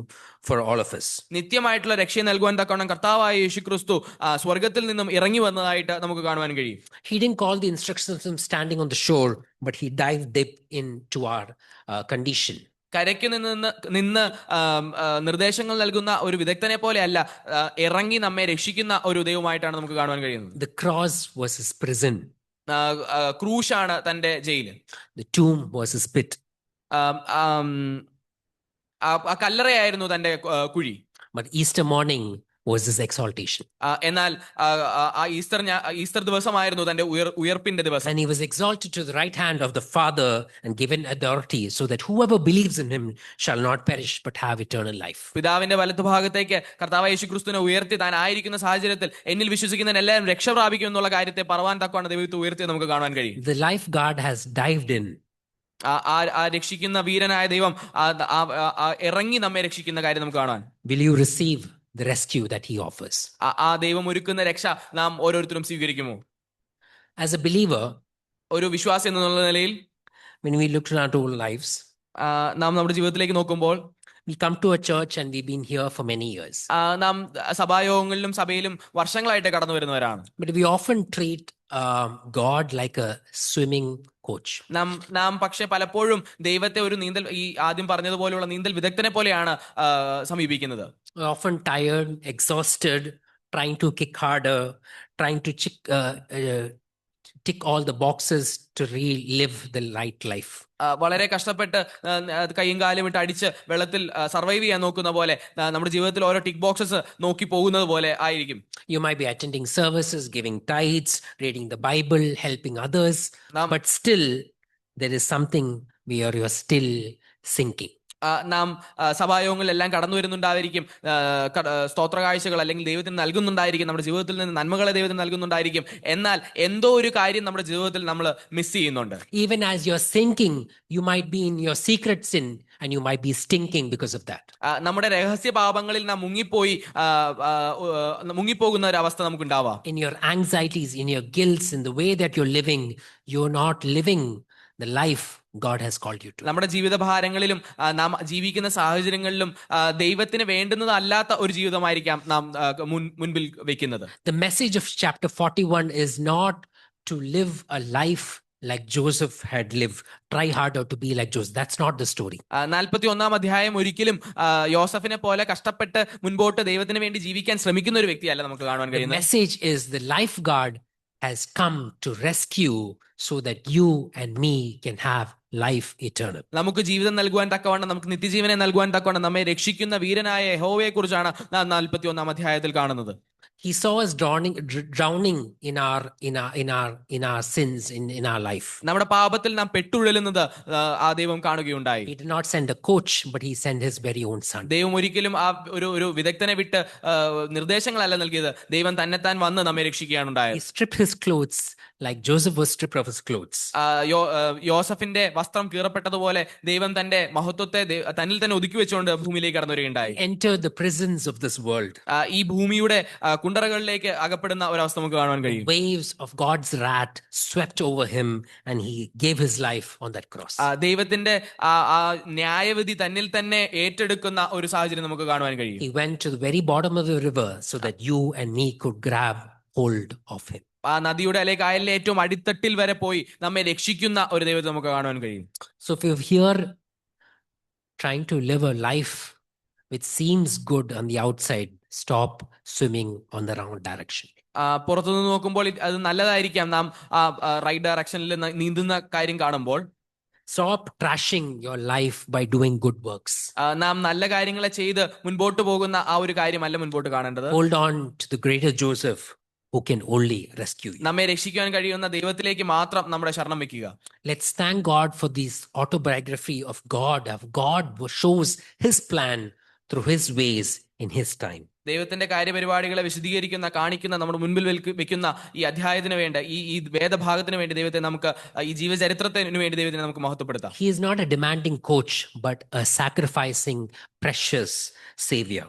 for all of us. നിത്യമായിട്ടുള്ള രക്ഷ നൽകുവാൻ തക്കവണ്ണം കർത്താവായ യേശുക്രിസ്തു സ്വർഗ്ഗത്തിൽ നിന്നും ഇറങ്ങി വന്നതായിട്ട് നമുക്ക് കാണുവാൻ കഴിയും. He didn't call the instructions of him standing on the shore, but he dived deep into our condition. കരയ്ക്ക് നിന്ന് നിർദ്ദേശങ്ങൾ നൽകുന്ന ഒരു വിദഗ്ധനെ പോലെയല്ല, ഇറങ്ങി നമ്മെ രക്ഷിക്കുന്ന ഒരു ദൈവമായിട്ടാണ് നമുക്ക് കാണുവാൻ കഴിയുന്നത്. The cross was his prison. ക്രൂശാണ് തന്റെ ജയില്. The tomb was his pit. കല്ലറയായിരുന്നു തന്റെ കുഴി. But Easter morning was his exaltation. എന്നാൽ ഈസ്റ്റർ ദിവസമായിരുന്നു തന്റെ ഉയർപ്പിന്റെ ദിവസം. And he was exalted to the right hand of the Father and given authority so that whoever believes in him shall not perish but have eternal life. പിതാവിന്റെ വലതുഭാഗത്തേക്ക് കർത്താവ് യേശുക്രിസ്തുവിനെ ഉയർത്തി താൻ ആയിരിക്കുന്ന സാഹചര്യത്തിൽ എന്നിൽ വിശ്വസിക്കുന്ന എല്ലാവരും രക്ഷ പ്രാപിക്കും എന്നുള്ള കാര്യത്തെ പറവാൻ തക്കവണ്ണം ദൈവത്തെ ഉയർത്തി നമുക്ക് കാണാൻ കഴിയും. The lifeguard has dived in. ആ രക്ഷിക്കുന്ന വീരനായ ദൈവം ഇറങ്ങി നമ്മെ രക്ഷിക്കുന്ന കാര്യം നമുക്ക് കാണാൻ. Will you receive the rescue that he offers? ആ ദൈവം ഒരുക്കുന്ന രക്ഷ നാം ഓരോരുത്തരും സ്വീകരിക്കുമോ? As a believer, ഒരു വിശ്വാസി എന്നുള്ള നിലയിൽ when we look at our whole lives, നാം നമ്മുടെ ജീവിതത്തിലേക്ക് നോക്കുമ്പോൾ we come to a church and we've been here for many years. നാം സഭായോഗങ്ങളിലും സഭയിലും വർഷങ്ങളായിട്ട് കടന്നു വരുന്നവരാണ്. But we often treat God like a swimming coach. നാം പക്ഷെ പലപ്പോഴും ദൈവത്തെ ഒരു ഈ ആദ്യം പറഞ്ഞതുപോലെയുള്ള നീന്തൽ വിദഗ്ധനെ പോലെയാണ് സമീപിക്കുന്നത്. Often tired, exhausted, trying to kick harder, trying to tick all the boxes to relive the light life. വളരെ കഷ്ടപ്പെട്ട് കൈയും കാലും ഇട്ട് അടിച്ച് വെള്ളത്തിൽ സർവൈവ് ചെയ്യാൻ നോക്കുന്ന പോലെ നമ്മുടെ ജീവിതത്തിൽ ഓരോ ടിക്ക് ബോക്സസ് നോക്കി പോകുന്നത് പോലെ ആയിരിക്കും. You might be attending services, giving tithes, reading the Bible, helping others, but still there is something where you are still sinking. നാം സഭായോഗങ്ങളിലെല്ലാം കടന്നു വരുന്നുണ്ടായിരിക്കും, സ്തോത്ര കാഴ്ചകൾ അല്ലെങ്കിൽ ദൈവത്തിന് നൽകുന്നുണ്ടായിരിക്കും, നമ്മുടെ ജീവിതത്തിൽ നിന്ന് നന്മകളെ ദൈവത്തിന് നൽകുന്നുണ്ടായിരിക്കും. എന്നാൽ എന്തോ ഒരു കാര്യം നമ്മുടെ ജീവിതത്തിൽ നമ്മൾ മിസ് ചെയ്യുന്നുണ്ട്. Even as you're sinking, you might be in your secret sin and you might be stinking because of that. നമ്മുടെ രഹസ്യ പാപങ്ങളിൽ നാം മുങ്ങിപ്പോകുന്ന ഒരു അവസ്ഥ നമുക്ക് ഉണ്ടാവാം. In your anxieties, in your guilt, in the way that you're living, you're not living the life God has called you to. നമ്മുടെ ജീവിത ഭാരങ്ങളിലും നാം ജീവിക്കുന്ന സാഹചര്യങ്ങളിലും ദൈവത്തിന് വേണ്ടുന്നതല്ലാത്ത ഒരു ജീവിതമായിരിക്കാം നാം മുൻപിൽ വെക്കുന്നത്. The message of chapter 41 is not to live a life like Joseph had lived. Try harder to be like Joseph. That's not the story. 41-ാം അധ്യായം ഒരിക്കലും യോസഫിനെ പോലെ കഷ്ടപ്പെട്ട് മുൻപോട്ട് ദൈവത്തിന് വേണ്ടി ജീവിക്കാൻ ശ്രമിക്കുന്ന ഒരു വ്യക്തിയല്ല നമുക്ക് കാണുവാൻ The കഴിയുന്നത്. message is the lifeguard has come to rescue so that you and me can have life eternal. നമുക്ക് ജീവിതം നൽകുവാൻ തക്കവണ്ണം, നമുക്ക് നിത്യജീവനെ നൽകുവാൻ തക്കവണ്ണം നമ്മെ രക്ഷിക്കുന്ന വീരനായ യഹോവയെ കുറിച്ചാണ് നാം 41-ാം അധ്യായത്തിൽ കാണുന്നത്. He saw us drowning in our sins in our life. നമ്മുടെ പാപത്തിൽ നാം പെട്ടുഴലുന്നത് ആ ദൈവം കാണുകയുണ്ടായി. He did not send a coach, but he sent his very own son. ദൈവം ഒരിക്കലും ആ ഒരു വിദഗ്ധനെ വിട്ട് നിർദ്ദേശങ്ങളല്ല നൽകിയത്. ദൈവം തന്നെത്താൻ വന്ന് നമ്മെ രക്ഷിക്കുകയാണ് He ഉണ്ടായത്. stripped his clothes like Joseph was stripped of his clothes. യോസഫിന്റെ വസ്ത്രം കീറപ്പെട്ടതുപോലെ ദൈവം തന്റെ മഹത്വത്തെ തന്നിൽ തന്നെ ഒതുക്കി വെച്ചുകൊണ്ട് ഭൂമിയിലേക്ക് കടന്നു വരികയുണ്ടായി. He entered the prisons of this world. ഈ ഭൂമിയുടെ കുണ്ടറകളിലേക്ക് അകപ്പെടുന്ന ഒരവസ്ഥ നമുക്ക് കാണുവാൻ കഴിയും. Waves of God's wrath swept over him and he gave his life on that cross. ദൈവത്തിന്റെ ആ ന്യായവിധി തന്നിൽ തന്നെ ഏറ്റെടുക്കുന്ന ഒരു സാഹചര്യം നമുക്ക് കാണുവാൻ കഴിയും. He went to the very bottom of the river so that you and me could grab hold of him. ആ നദിയുടെ അല്ലെങ്കിൽ കായലിലെ ഏറ്റവും അടിത്തട്ടിൽ വരെ പോയി നമ്മെ രക്ഷിക്കുന്ന ഒരു ദൈവത്തെ നമുക്ക് കാണുവാൻ കഴിയും. So if you're here trying to live a life which seems good on the outside, stop swimming on the wrong direction. പുറത്തുനിന്ന് നോക്കുമ്പോൾ അത് നല്ലതായിരിക്കാം, നാം റൈറ്റ് ഡയറക്ഷനിൽ നീന്തുന്ന കാര്യം കാണുമ്പോൾ. Stop trashing your life by doing good works. നാം നല്ല കാര്യങ്ങളെ ചെയ്ത് മുൻപോട്ട് പോകുന്ന ആ ഒരു കാര്യമല്ല മുൻപോട്ട് കാണേണ്ടത്. Hold on to the greater Joseph who can only rescue you. നമ്മെ രക്ഷിക്കാൻ കഴിയുന്ന ദൈവത്തിലേക്ക് മാത്രം നമ്മുടെ ശരണം വെക്കുക. Let's thank God for this autobiography of God who shows his plan through his ways in his time. ദൈവത്തിന്റെ കാര്യപരിപാടികളെ വിശദീകരിക്കുന്ന, കാണിക്കുന്ന, നമ്മുടെ മുൻപിൽ വെക്കുന്ന ഈ അധ്യായത്തിന് വേണ്ടി, ഈ വേദഭാഗത്തിന് വേണ്ടി ദൈവത്തെ നമുക്ക്, ഈ ജീവചരിത്രത്തിന് വേണ്ടി ദൈവത്തെ നമുക്ക് മഹത്വപ്പെടുത്താം. He is not a demanding coach, but a sacrificing, precious savior.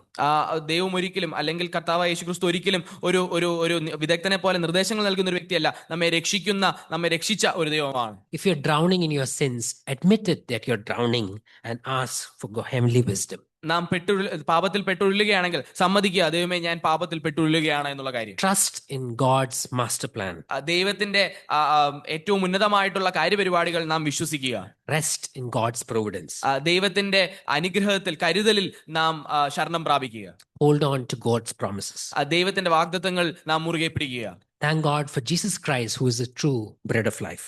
ദൈവം ഒരിക്കലും, അല്ലെങ്കിൽ കർത്താവായ യേശുക്രിസ്തു ഒരിക്കലും ഒരു വിദഗ്ധനെ പോലെ നിർദ്ദേശങ്ങൾ നൽകുന്ന ഒരു വ്യക്തിയല്ല. നമ്മെ രക്ഷിച്ച ഒരു ദൈവമാണ്. If you're drowning in your sins, admit it that you're drowning and ask for heavenly wisdom. നാം പാപത്തിൽ പെട്ടുഴലുകയാണെങ്കിൽ സമ്മതിക്കുക, ദൈവമേ ഞാൻ പാപത്തിൽ പെട്ടുഴലുകയാണ് എന്നുള്ള കാര്യം. Trust in God's master plan. ദൈവത്തിന്റെ ഏറ്റവും ഉന്നതമായിട്ടുള്ള കാര്യപരിപാടികൾ നാം വിശ്വസിക്കുക. Rest in God's providence. ദൈവത്തിന്റെ അനുഗ്രഹത്തിൽ, കരുതലിൽ നാം ശരണം പ്രാപിക്കുക. Hold on to God's promises. ദൈവത്തിന്റെ വാഗ്ദത്തങ്ങൾ നാം മുറുകെ പിടിക്കുക. Thank God for Jesus Christ, who is the true bread of life.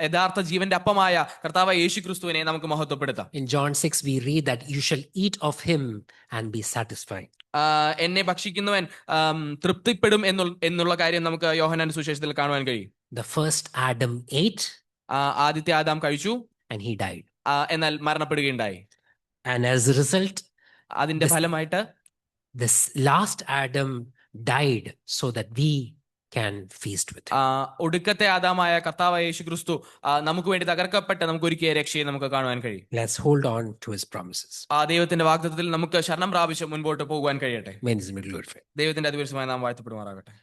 യഥാർത്ഥ ജീവന്റെ അപ്പമായ കർത്താവായ യേശുക്രിസ്തുവിനെ നമുക്ക് മഹത്വപ്പെടുത്താം. In John 6 we read that you shall eat of him and be satisfied. എന്നെ ഭക്ഷിക്കുന്നവൻ തൃപ്തിപ്പെടും എന്നുള്ള കാര്യം നമുക്ക് യോഹന്നാന്റെ സുവിശേഷത്തിൽ കാണുവാൻ കഴിയും. The first Adam ate, ആദ്യത്തെ ആദാം കഴിച്ചു, and he died. എന്നാൽ മരണപ്പെടുകയുണ്ടായി. And as a result, അതിന്റെ ഫലമായിട്ട് this last Adam died so that we can feast with him. ഒടുക്കത്തെ ആദാമായ കർത്താവായ യേശുക്രിസ്തു നമുക്ക് വേണ്ടി തകർക്കപ്പെട്ട നമുക്ക് ഒരുക്കിയ രക്ഷയെ നമുക്ക് കാണുവാൻ കഴിയും. Let's hold on to his promises. ദൈവത്തിന്റെ വാഗ്ദത്തത്തിൽ നമുക്ക് ശരണം പ്രാപിച്ച് മുൻപോട്ട് പോകുവാൻ കഴിയട്ടെ. May his name be glorified. ദൈവത്തിന്റെ അതിപരിശുദ്ധമായ നാമം വാഴ്ത്തപ്പെടുമാറാകട്ടെ.